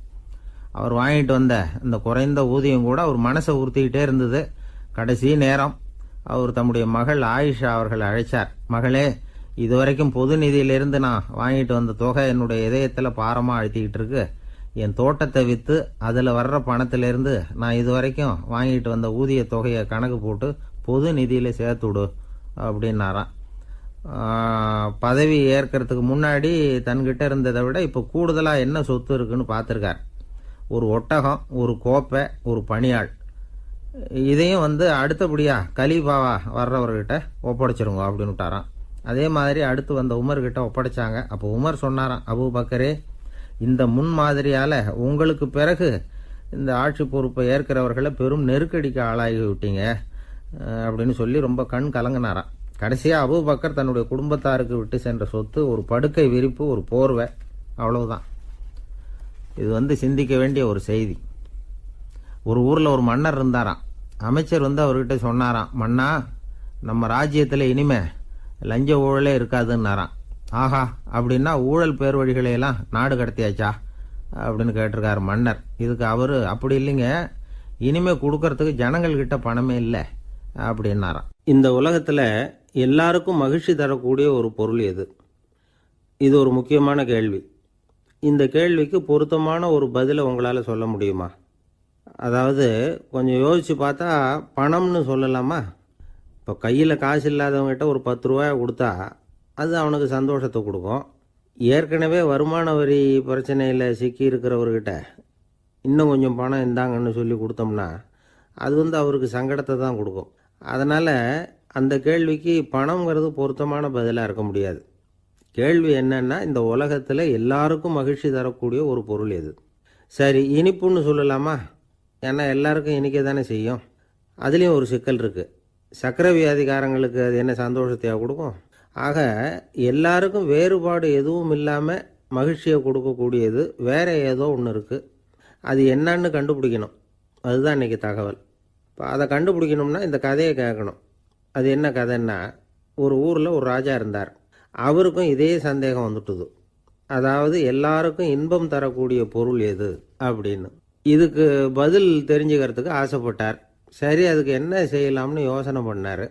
அவர் வாங்கிட்டு வந்த இந்த குறைந்த ஊதியம் கூட அவர் மனசை உறுத்திக்கிட்டே இருந்தது. கடைசி நேரம் அவர் தம்முடைய மகள் ஆயிஷா அவர்களை அழைச்சார். மகளே, இதுவரைக்கும் பொது நிதியிலிருந்து நான் வாங்கிட்டு வந்த தொகை என்னுடைய இதயத்தில் பாரமாக அழுத்திக்கிட்டு இருக்கு. என் தோட்டத்தை விற்று அதில் வர்ற பணத்திலிருந்து நான் இதுவரைக்கும் வாங்கிட்டு வந்த ஊதிய தொகையை கணக்கு போட்டு பொது நிதியில் சேர்த்து விடு அப்படின்னாராம். பதவி ஏற்கிறதுக்கு முன்னாடி தன்கிட்ட இருந்ததை விட இப்போ கூடுதலாக என்ன சொத்து இருக்குன்னு பார்த்துருக்கார். ஒரு ஒட்டகம், ஒரு கோப்பை, ஒரு பணியாள். இதையும் அடுத்தபடியாக கலீஃபாவா வர்றவர்கிட்ட ஒப்படைச்சிருங்க அப்படின்னு விட்டாராம். அதே மாதிரி அடுத்து வந்த உமர்கிட்ட ஒப்படைச்சாங்க. அப்போ உமர் சொன்னாராம், அபூபக்கரே, இந்த முன்மாதிரியால் உங்களுக்கு பிறகு இந்த ஆட்சி பொறுப்பை ஏற்கிறவர்களை பெரும் நெருக்கடிக்கு ஆளாகி விட்டீங்க அப்படின்னு சொல்லி ரொம்ப கண் கலங்கினாராம். கடைசியாக அபூபக்கர் தன்னுடைய குடும்பத்தாருக்கு விட்டு சென்ற சொத்து ஒரு படுக்கை விரிப்பு, ஒரு போர்வை, அவ்வளவுதான். இது சிந்திக்க வேண்டிய ஒரு செய்தி. ஒரு ஊரில் ஒரு மன்னர் இருந்தாராம். அமைச்சர் அவர்கிட்ட சொன்னாராம், மன்னா, நம்ம ராஜ்யத்தில் இனிமே லஞ்ச ஊழலே இருக்காதுன்னாராம். ஆஹா, அப்படின்னா ஊழல் பேர் வழிகளையெல்லாம் நாடு கடத்தியாச்சா அப்படின்னு கேட்டிருக்காரு மன்னர். இதுக்கு அவர், அப்படி இல்லைங்க, இனிமே கொடுக்கறதுக்கு ஜனங்கள்கிட்ட பணமே இல்லை அப்படின்னாராம். இந்த உலகத்தில் எல்லாருக்கும் மகிழ்ச்சி தரக்கூடிய ஒரு பொருள் எது? இது ஒரு முக்கியமான கேள்வி. இந்த கேள்விக்கு பொருத்தமான ஒரு பதிலை உங்களால் சொல்ல முடியுமா? அதாவது கொஞ்சம் யோசித்து பார்த்தா பணம்னு சொல்லலாமா? இப்போ கையில் காசு இல்லாதவங்ககிட்ட ஒரு 10 ரூபாய் கொடுத்தா அது அவனுக்கு சந்தோஷத்தை கொடுக்கும். ஏற்கனவே வருமான வரி பிரச்சனையில் சிக்கி இருக்கிறவர்கிட்ட இன்னும் கொஞ்சம் பணம் இந்தாங்கன்னு சொல்லி கொடுத்தோம்னா அது அவருக்கு சங்கடத்தை தான் கொடுக்கும். அதனால் அந்த கேள்விக்கு பணங்கிறது பொருத்தமான பதிலாக இருக்க முடியாது. கேள்வி என்னன்னா, இந்த உலகத்தில் எல்லாருக்கும் மகிழ்ச்சி தரக்கூடிய ஒரு பொருள் எது? சரி, இனிப்புன்னு சொல்லலாமா? ஏன்னா எல்லாருக்கும் இனிக்க தானே செய்யும். அதுலேயும் ஒரு சிக்கல் இருக்குது. சர்க்கரை வியாதிக்காரங்களுக்கு அது என்ன சந்தோஷத்தையாக கொடுக்கும்? ஆக எல்லாருக்கும் வேறுபாடு எதுவும் இல்லாமல் மகிழ்ச்சியை கொடுக்கக்கூடியது வேற ஏதோ ஒன்று இருக்குது. அது என்னன்னு கண்டுபிடிக்கணும். அதுதான் இன்றைக்கி தகவல். இப்போ அதை கண்டுபிடிக்கணும்னா இந்த கதையை கேட்கணும். அது என்ன கதைன்னா, ஒரு ஊரில் ஒரு ராஜா இருந்தார். அவருக்கும் இதே சந்தேகம் வந்துட்டுது. அதாவது எல்லாருக்கும் இன்பம் தரக்கூடிய பொருள் எது அப்படின்னு. இதுக்கு பதில் தெரிஞ்சுக்கிறதுக்கு ஆசைப்பட்டார். சரி, அதுக்கு என்ன செய்யலாம்னு யோசனை பண்ணார்.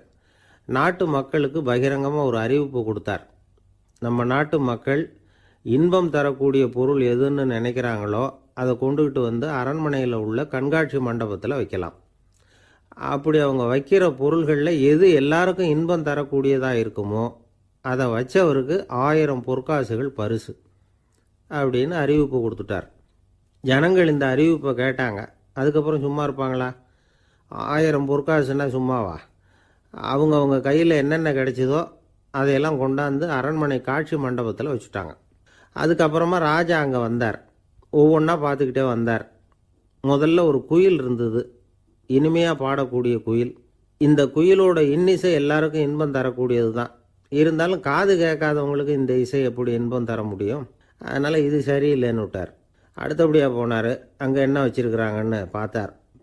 நாட்டு மக்களுக்கு பகிரங்கமாக ஒரு அறிவிப்பு கொடுத்தார். நம்ம நாட்டு மக்கள் இன்பம் தரக்கூடிய பொருள் எதுன்னு நினைக்கிறாங்களோ அதை கொண்டுகிட்டு வந்து அரண்மனையில் உள்ள கண்காட்சி மண்டபத்தில் வைக்கலாம். அப்படி அவங்க வைக்கிற பொருள்களில் எது எல்லாருக்கும் இன்பம் தரக்கூடியதாக இருக்குமோ அதை வச்சவருக்கு 1000 பொற்காசுகள் பரிசு அப்படின்னு அறிவிப்பு கொடுத்துட்டார். ஜனங்கள் இந்த அறிவிப்பை கேட்டாங்க. அதுக்கப்புறம் சும்மா இருப்பாங்களா? 1000 பொற்காசுன்னா சும்மாவா? அவங்க கையில் என்னென்ன கிடைச்சதோ அதையெல்லாம் கொண்டாந்து அரண்மனை காட்சி மண்டபத்தில் வச்சுட்டாங்க. அதுக்கப்புறமா ராஜா அங்கே வந்தார். ஒவ்வொன்றா பார்த்துக்கிட்டே வந்தார். முதல்ல ஒரு குயில் இருந்தது, இனிமையாக பாடக்கூடிய குயில். இந்த குயிலோட இன்னிசை எல்லாருக்கும் இன்பம் தரக்கூடியது தான். இருந்தாலும் காது கேட்காதவங்களுக்கு இந்த இசை எப்படி இன்பம் தர முடியும்? அதனால் இது சரியில்லைன்னு விட்டார். அடுத்தபடியாக போனார். அங்கே என்ன வச்சுருக்குறாங்கன்னு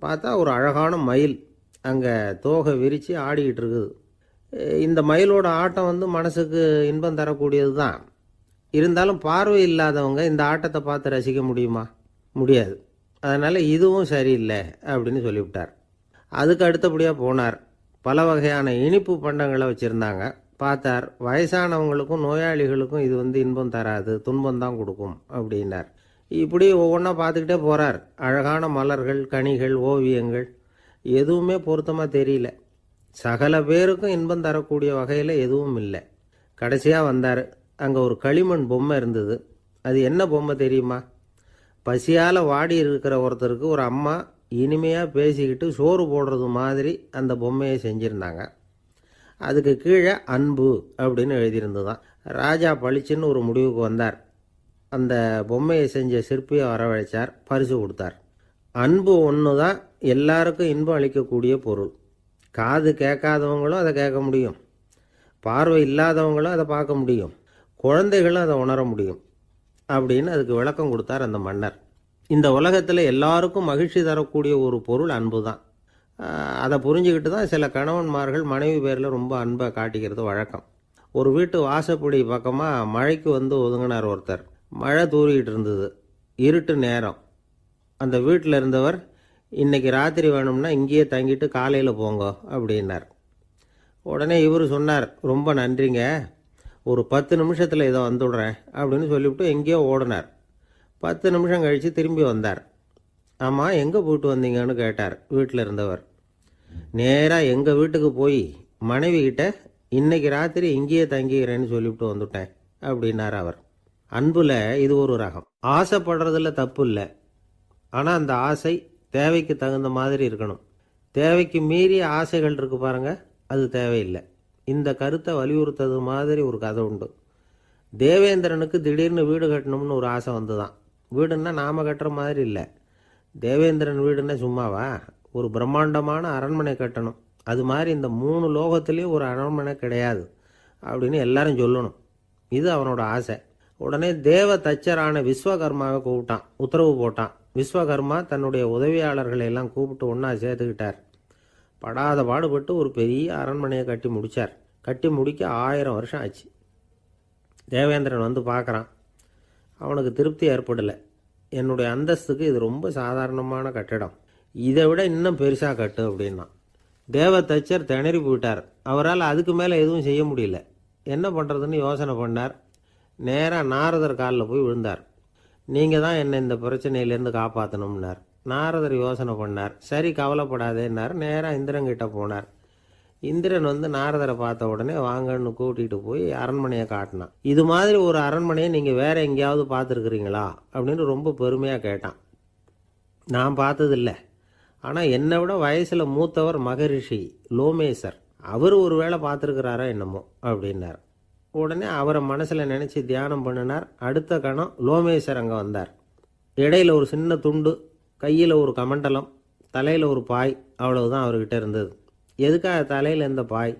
பார்த்தா ஒரு அழகான மயில் அங்கே தோகை விரித்து ஆடிக்கிட்டு இருக்குது. இந்த மயிலோட ஆட்டம் மனசுக்கு இன்பம் தரக்கூடியது தான். இருந்தாலும் பார்வை இல்லாதவங்க இந்த ஆட்டத்தை பார்த்து ரசிக்க முடியுமா? முடியாது. அதனால் இதுவும் சரியில்லை அப்படின்னு சொல்லிவிட்டார். அதுக்கு அடுத்தபடியாக போனார். பல வகையான இனிப்பு பண்டங்களை வச்சுருந்தாங்க. பார்த்தார், வயசானவங்களுக்கும் நோயாளிகளுக்கும் இது இன்பம் தராது, துன்பம் தான் கொடுக்கும் அப்படின்னார். இப்படி ஒவ்வொன்றா பார்த்துக்கிட்டே போகிறார். அழகான மலர்கள், கனிகள், ஓவியங்கள் எதுவுமே பொருத்தமாக தெரியல. சகல பேருக்கும் இன்பம் தரக்கூடிய வகையில் எதுவும் இல்லை. கடைசியாக வந்தார். அங்கே ஒரு களிமண் பொம்மை இருந்தது. அது என்ன பொம்மை தெரியுமா? பசியால் வாடி இருக்கிற ஒருத்தருக்கு ஒரு அம்மா இனிமையாக பேசிக்கிட்டு சோறு போடுறது மாதிரி அந்த பொம்மையை செஞ்சுருந்தாங்க. அதுக்கு கீழே அன்பு அப்படின்னு எழுதியிருந்துதான். ராஜா பளிச்சுன்னு ஒரு முடிவுக்கு வந்தார். அந்த பொம்மையை செஞ்ச சிற்பியை வரவழைச்சார், பரிசு கொடுத்தார். அன்பு ஒன்று தான் எல்லாருக்கும் இன்பம் அளிக்கக்கூடிய பொருள். காது கேட்காதவங்களும் அதை கேட்க முடியும், பார்வை இல்லாதவங்களும் அதை பார்க்க முடியும், குழந்தைகளும் அதை உணர முடியும் அப்படின்னு அதுக்கு விளக்கம் கொடுத்தார் அந்த மன்னர். இந்த உலகத்தில் எல்லாருக்கும் மகிழ்ச்சி தரக்கூடிய ஒரு பொருள் அன்பு தான். அதை புரிஞ்சுக்கிட்டு தான் சில கணவன்மார்கள் மனைவி பேரில் ரொம்ப அன்பை காட்டிக்கிறது வழக்கம். ஒரு வீட்டு வாசப்படி பக்கமாக மழைக்கு ஒதுங்கினார் ஒருத்தர். மழை தூரிக்கிட்டு இருந்தது, இருட்டு நேரம். அந்த வீட்டில் இருந்தவர், இன்னைக்கு ராத்திரி வேணும்னா இங்கேயே தங்கிட்டு காலையில் போங்க அப்படின்னார். உடனே இவர் சொன்னார், ரொம்ப நன்றிங்க, ஒரு 10 நிமிஷத்தில் இதை வந்துடுறேன் அப்படின்னு சொல்லிவிட்டு எங்கேயோ ஓடினார். 10 நிமிஷம் கழித்து திரும்பி வந்தார். ஆமாம், எங்கே போயிட்டு வந்தீங்கன்னு கேட்டார் வீட்டில் இருந்தவர். நேராக எங்கள் வீட்டுக்கு போய் மனைவி கிட்ட இன்னைக்கு ராத்திரி இங்கேயே தங்கிக்கிறேன்னு சொல்லிவிட்டு வந்துட்டேன் அப்படின்னார் அவர். அன்புல இது ஒரு ரகம். ஆசைப்படுறதுல தப்பு இல்லை, ஆனால் அந்த ஆசை தேவைக்கு தகுந்த மாதிரி இருக்கணும். தேவைக்கு மீறிய ஆசைகள் இருக்கு பாருங்க, அது தேவையில்லை. இந்த கருத்தை வலியுறுத்தது மாதிரி ஒரு கதை உண்டு. தேவேந்திரனுக்கு திடீர்னு வீடு கட்டணும்னு ஒரு ஆசை வந்துதான். வீடுன்னா நாம் கட்டுற மாதிரி இல்லை. தேவேந்திரன் வீடுன்னா சும்மாவா? ஒரு பிரம்மாண்டமான அரண்மனை கட்டணும். அது மாதிரி இந்த 3 லோகத்துலேயும் ஒரு அரண்மனை கிடையாது அப்படின்னு எல்லாரும் சொல்லணும். இது அவனோட ஆசை. உடனே தேவ தச்சரான விஸ்வகர்மாவை கூப்பிட்டான், உத்தரவு போட்டான். விஸ்வகர்மா தன்னுடைய உதவியாளர்களை எல்லாம் கூப்பிட்டு ஒன்றா சேர்த்துக்கிட்டார். படாத பாடுபட்டு ஒரு பெரிய அரண்மனையை கட்டி முடித்தார். கட்டி முடிக்க 1000 வருஷம் ஆச்சு. தேவேந்திரன் பார்க்குறான். அவனுக்கு திருப்தி ஏற்படலை. என்னுடைய அந்தஸ்துக்கு இது ரொம்ப சாதாரணமான கட்டிடம், இதை விட இன்னும் பெருசாக கட்டு அப்படின்னா. தேவ தச்சர் திணறி போயிட்டார். அவரால் அதுக்கு மேலே எதுவும் செய்ய முடியல. என்ன பண்ணுறதுன்னு யோசனை பண்ணார். நேராக நாரதர் காலில் போய் விழுந்தார். நீங்கள் தான் என்னை இந்த பிரச்சனையிலேருந்து காப்பாற்றணும்னார். நாரதர் யோசனை பண்ணார். சரி, கவலைப்படாதேன்னார். நேராக இந்திரங்கிட்ட போனார். இந்திரன் வந்து நாரதரை பார்த்த உடனே வாங்கன்னு கூட்டிகிட்டு போய் அரண்மனையை காட்டினான். இது மாதிரி ஒரு அரண்மனையை நீங்கள் வேற எங்கேயாவது பார்த்துருக்குறீங்களா அப்படின்னு ரொம்ப பெருமையாக கேட்டான். நான் பார்த்ததில்லை, ஆனால் என்னை விட வயசில் மூத்தவர் மகரிஷி லோமேசர், அவர் ஒரு வேளை பார்த்துருக்கிறாரோ என்னமோ அப்படின்னார். உடனே அவரை மனசில் நினச்சி தியானம் பண்ணினார். அடுத்த கணம் லோமேசர் அங்கே வந்தார். இடையில் ஒரு சின்ன துண்டு, கையில் ஒரு கமண்டலம், தலையில் ஒரு பாய், அவ்வளவுதான் அவர்கிட்ட இருந்தது. எதுக்காக தலையில் எந்த பாய்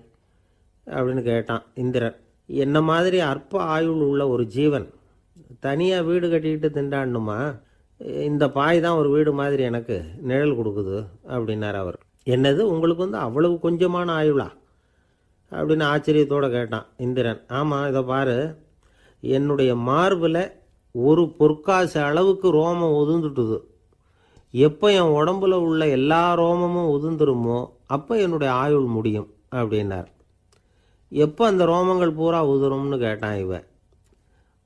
அப்படின்னு கேட்டான் இந்திரன். என்ன மாதிரி அற்ப ஆயுள் உள்ள ஒரு ஜீவன் தனியாக வீடு கட்டிக்கிட்டு திண்டாடணுமா? இந்த பாய் தான் ஒரு வீடு மாதிரி எனக்கு நிழல் கொடுக்குது அப்படின்னார் அவர். என்னது, உங்களுக்கு வந்து அவ்வளவு கொஞ்சமான ஆயுளா அப்படின்னு ஆச்சரியத்தோடு கேட்டான் இந்திரன். ஆமாம், இதை பாரு, என்னுடைய மார்பில் ஒரு பொற்காசு அளவுக்கு ரோமம் உதிர்ந்துட்டுது. எப்போ என் உடம்புல உள்ள எல்லா ரோமமும் உதிர்ந்துருமோ அப்போ என்னுடைய ஆயுள் முடியும் அப்படின்னார். எப்போ அந்த ரோமங்கள் பூரா உதிரும்னு கேட்டான் இவன்.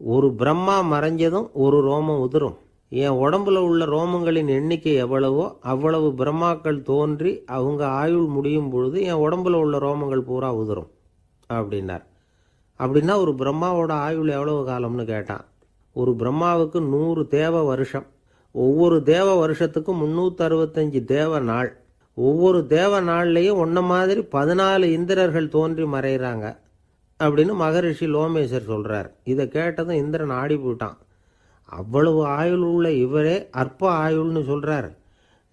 ஒரு பிரம்மா மறைஞ்சதும் ஒரு ரோமம் உதிரும். என் உடம்புல உள்ள ரோமங்களின் எண்ணிக்கை எவ்வளவோ அவ்வளவு பிரம்மாக்கள் தோன்றி அவங்க ஆயுள் முடியும் பொழுது என் உடம்புல உள்ள ரோமங்கள் பூரா உதிரும் அப்படின்னார். அப்படின்னா ஒரு பிரம்மாவோட ஆயுள் எவ்வளவு காலம்னு கேட்டான். ஒரு பிரம்மாவுக்கு 100 தேவ வருஷம். ஒவ்வொரு தேவ வருஷத்துக்கும் 365 தேவ நாள். ஒவ்வொரு தேவ நாள்லேயும் ஒன்ன மாதிரி 14 இந்திரர்கள் தோன்றி மறைகிறாங்க அப்படின்னு மகரிஷி லோமேசர் சொல்கிறார். இதை கேட்டதும் இந்திரன் ஆடி போயிட்டான். அவ்வளவு ஆயுள் உள்ள இவரே அற்ப ஆயுள்னு சொல்கிறார்.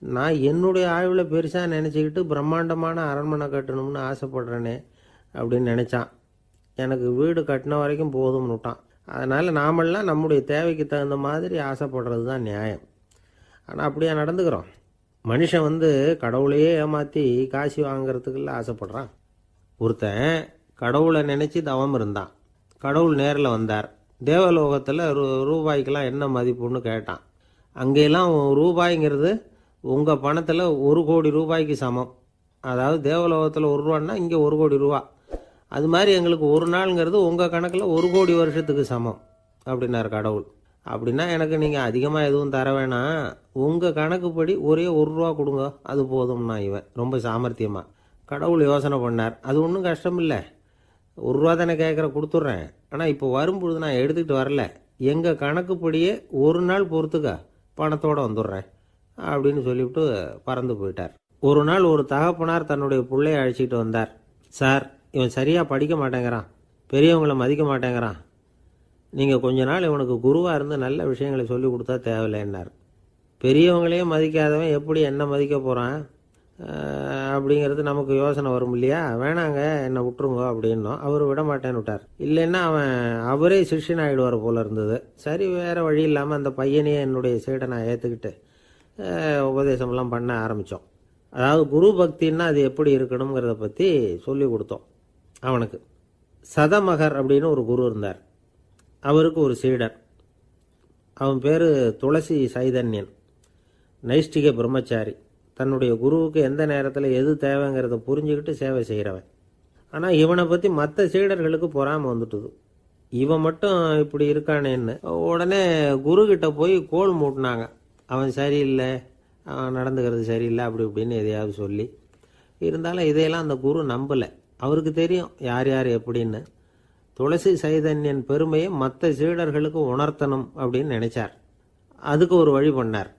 நான் என்னுடைய ஆயுளை பெருசாக நினச்சிக்கிட்டு பிரம்மாண்டமான அரண்மனை கட்டணும்னு ஆசைப்படுறேனே அப்படின்னு நினச்சான். எனக்கு வீடு கட்டின வரைக்கும் போதும்னு விட்டான். அதனால் நாமெல்லாம் நம்முடைய தேவைக்கு தகுந்த மாதிரி ஆசைப்படுறது தான் நியாயம். ஆனால் அப்படியே நடந்துக்கிறோம். மனுஷன் வந்து கடவுளையே ஏமாற்றி காசு வாங்கிறதுக்குள்ள ஆசைப்படுறான். ஒருத்தன் கடவுளை நினச்சி தவம் இருந்தான். கடவுள் நேரில் வந்தார். தேவலோகத்தில் ரூபாய்க்கெல்லாம் என்ன மதிப்புன்னு கேட்டான். அங்கெல்லாம் ரூபாய்ங்கிறது உங்கள் பணத்தில் 1 கோடி ரூபாய்க்கு சமம். அதாவது தேவலோகத்தில் 1 ரூபான்னா இங்கே 1 கோடி ரூபா. அது மாதிரி எங்களுக்கு ஒரு நாளுங்கிறது உங்கள் கணக்கில் 1 கோடி வருஷத்துக்கு சமம் அப்படின்னார் கடவுள். அப்படின்னா எனக்கு நீங்கள் அதிகமாக எதுவும் தர வேணாம், உங்கள் கணக்குப்படி ஒரே 1 ரூபா கொடுங்க, அது போதும்னா இவன் ரொம்ப சாமர்த்தியமாக. கடவுள் யோசனை பண்ணார். அது ஒன்றும் கஷ்டம் இல்லை, 1 ரூபா தானே கேட்குற, கொடுத்துட்றேன். ஆனால் இப்போ வரும்பொழுது நான் எடுத்துக்கிட்டு வரல, எங்கள் கணக்குப்படியே 1 நாள் பொறுத்துக்க பணத்தோடு வந்துடுறேன் அப்படின்னு சொல்லிவிட்டு பறந்து போயிட்டார். ஒரு நாள் ஒரு தகப்பனார் தன்னுடைய பிள்ளையை அழைச்சிக்கிட்டு வந்தார். சார், இவன் சரியாக படிக்க மாட்டேங்கிறான், பெரியவங்களை மதிக்க மாட்டேங்கிறான், நீங்கள் கொஞ்ச நாள் இவனுக்கு குருவாக இருந்து நல்ல விஷயங்களை சொல்லி கொடுத்தா தேவையில்லைன்னார். பெரியவங்களையே மதிக்காதவன் எப்படி என்ன மதிக்க போகிறான் அப்படிங்கிறது நமக்கு யோசனை வரும் இல்லையா? வேணாங்க, என்னை விட்டுருங்க அப்படின்னோம். அவர் விட மாட்டேன்னு விட்டார். இல்லைன்னா அவரே சிஷ்யன் ஆகிடுவார் போல இருந்தது. சரி, வேறு வழி இல்லாமல் அந்த பையனையே என்னுடைய சீடை நான் ஏற்றுக்கிட்டு உபதேசம்லாம் பண்ண ஆரம்பித்தோம். அதாவது குரு பக்தின்னா அது எப்படி இருக்கணுங்கிறத பற்றி சொல்லி கொடுத்தோம் அவனுக்கு. சதமகர் அப்படின்னு ஒரு குரு இருந்தார். அவருக்கு ஒரு சீடர். அவன் பேர் துளசி சைதன்யன், நைஷ்டிக பிரம்மச்சாரி. தன்னுடைய குருவுக்கு எந்த நேரத்தில் எது தேவைங்கிறத புரிஞ்சுக்கிட்டு சேவை செய்கிறவன். ஆனால் இவனை பற்றி மற்ற சீடர்களுக்கு பொறாமை வந்துட்டுது. இவன் மட்டும் இப்படி இருக்கானேன்னு உடனே குருக்கிட்ட போய் கோல் மூட்டினாங்க. அவன் சரியில்லை, அவன் நடந்துக்கிறது சரியில்லை, அப்படி இப்படின்னு எதையாவது சொல்லி. இருந்தாலும் இதையெல்லாம் அந்த குரு நம்பலை. அவருக்கு தெரியும் யார் யார் எப்படின்னு. துளசி சைதன்யன் பெருமையை மற்ற சீடர்களுக்கு உணர்த்தணும் அப்படின்னு நினைச்சார். அதுக்கு ஒரு வழி பண்ணார்.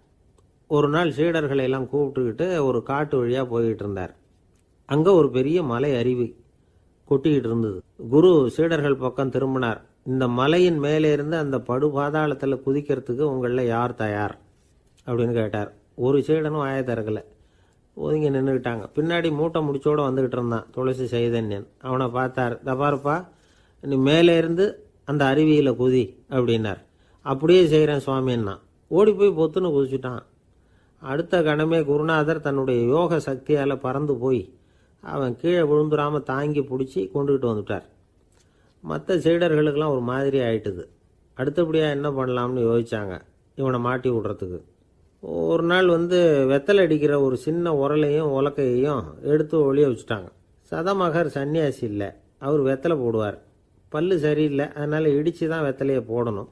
ஒரு நாள் சீடர்களை எல்லாம் கூப்பிட்டுக்கிட்டு ஒரு காட்டு வழியாக போய்கிட்டு இருந்தார். அங்கே ஒரு பெரிய மலை அருவி கொட்டிக்கிட்டு இருந்தது. குரு சீடர்கள் பக்கம் திரும்பினார். இந்த மலையின் மேலே இருந்து அந்த படு பாதாளத்தில் குதிக்கிறதுக்கு உங்களில் யார் தயார் அப்படின்னு கேட்டார். ஒரு சீடனும் வாயை திறக்கலை, ஒதுங்கி நின்றுக்கிட்டாங்க. பின்னாடி மூட்டை முடிச்சோடு வந்துக்கிட்டு இருந்தான் துளசி சைதன்யன். அவனை பார்த்தார். தப்பாருப்பா, நீ மேலே இருந்து அந்த அருவியில் குதி அப்படின்னார். அப்படியே செய்கிறேன் சுவாமின்னா ஓடி போய் பொத்துன்னு குதிச்சுட்டான். அடுத்த கணமே குருநாதர் தன்னுடைய யோக சக்தியால் பறந்து போய் அவன் கீழே விழுந்துடாமல் தாங்கி பிடிச்சி கொண்டுகிட்டு வந்துட்டார். மற்ற சீடர்களுக்கெல்லாம் ஒரு மாதிரி ஆயிட்டுது. அடுத்தபடியாக என்ன பண்ணலாம்னு யோசித்தாங்க இவனை மாட்டி விடுறதுக்கு. ஒரு நாள் வெத்தலை அடிக்கிற ஒரு சின்ன உரலையும் உலக்கையையும் எடுத்து ஒளிய வச்சுட்டாங்க. சதமகர் சன்னியாசி இல்லை, அவர் வெத்தலை போடுவார். பல்லு சரியில்லை, அதனால் இடித்து தான் வெத்தலையை போடணும்.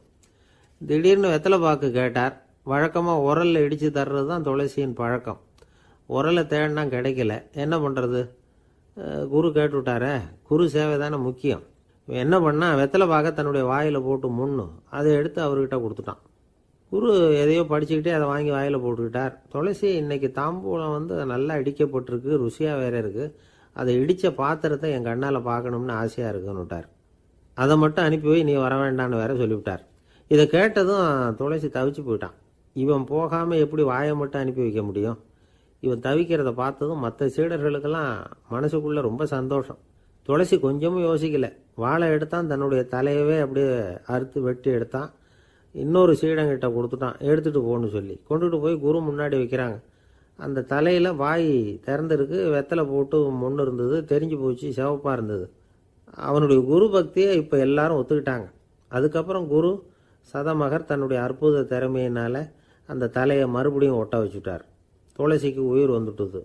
திடீர்னு வெத்தலை பாக்கு கேட்டார். வழக்கமாக உரலில் இடித்து தர்றது தான் துளசியின் பழக்கம். உரலை தேடினா கிடைக்கல, என்ன பண்ணுறது? குரு கேட்டுவிட்டாரே, குரு சேவை தானே முக்கியம். இவன் என்ன பண்ணா, வெத்தலை பாக்க தன்னுடைய வாயில் போட்டு முன்னு அதை எடுத்து அவர்கிட்ட கொடுத்துட்டான். குரு எதையோ படிச்சுக்கிட்டே அதை வாங்கி வாயில் போட்டுக்கிட்டார். துளசி, இன்னைக்கு தாம்பூலம் வந்து நல்லா இடிக்கப்பட்டிருக்கு, ருசியாக வேற இருக்குது, அதை இடித்த பாத்திரத்தை என் கண்ணால் பார்க்கணும்னு ஆசையாக இருக்குன்னு விட்டார். அதை மட்டும் அனுப்பி போய் நீ வர வேண்டான்னு வேற சொல்லிவிட்டார். இதை கேட்டதும் துளசி தவிச்சு போயிட்டான். இவன் போகாமல் எப்படி வாயை மட்டும் அனுப்பி வைக்க முடியும்? இவன் தவிக்கிறத பார்த்ததும் மற்ற சீடர்களுக்கெல்லாம் மனசுக்குள்ளே ரொம்ப சந்தோஷம். துளசி கொஞ்சமும் யோசிக்கலை, வாழை எடுத்தான், தன்னுடைய தலையவே அப்படியே அறுத்து வெட்டி எடுத்தான், இன்னொரு சீடங்கிட்ட கொடுத்துட்டான், எடுத்துகிட்டு போன்னு சொல்லி கொண்டுட்டு போய் குரு முன்னாடி வைக்கிறாங்க. அந்த தலையில் வாய் திறந்துருக்கு, வெத்தலை போட்டு முன்னு இருந்தது, தெரிஞ்சு போச்சு, சிவப்பாக இருந்தது. அவனுடைய குரு பக்தியை இப்போ எல்லாரும் ஒத்துக்கிட்டாங்க. அதுக்கப்புறம் குரு சதமகர் தன்னுடைய அற்புத திறமையினால் அந்த தலையை மறுபடியும் ஒட்ட வச்சுட்டார். துளசிக்கு உயிர் வந்துட்டுது.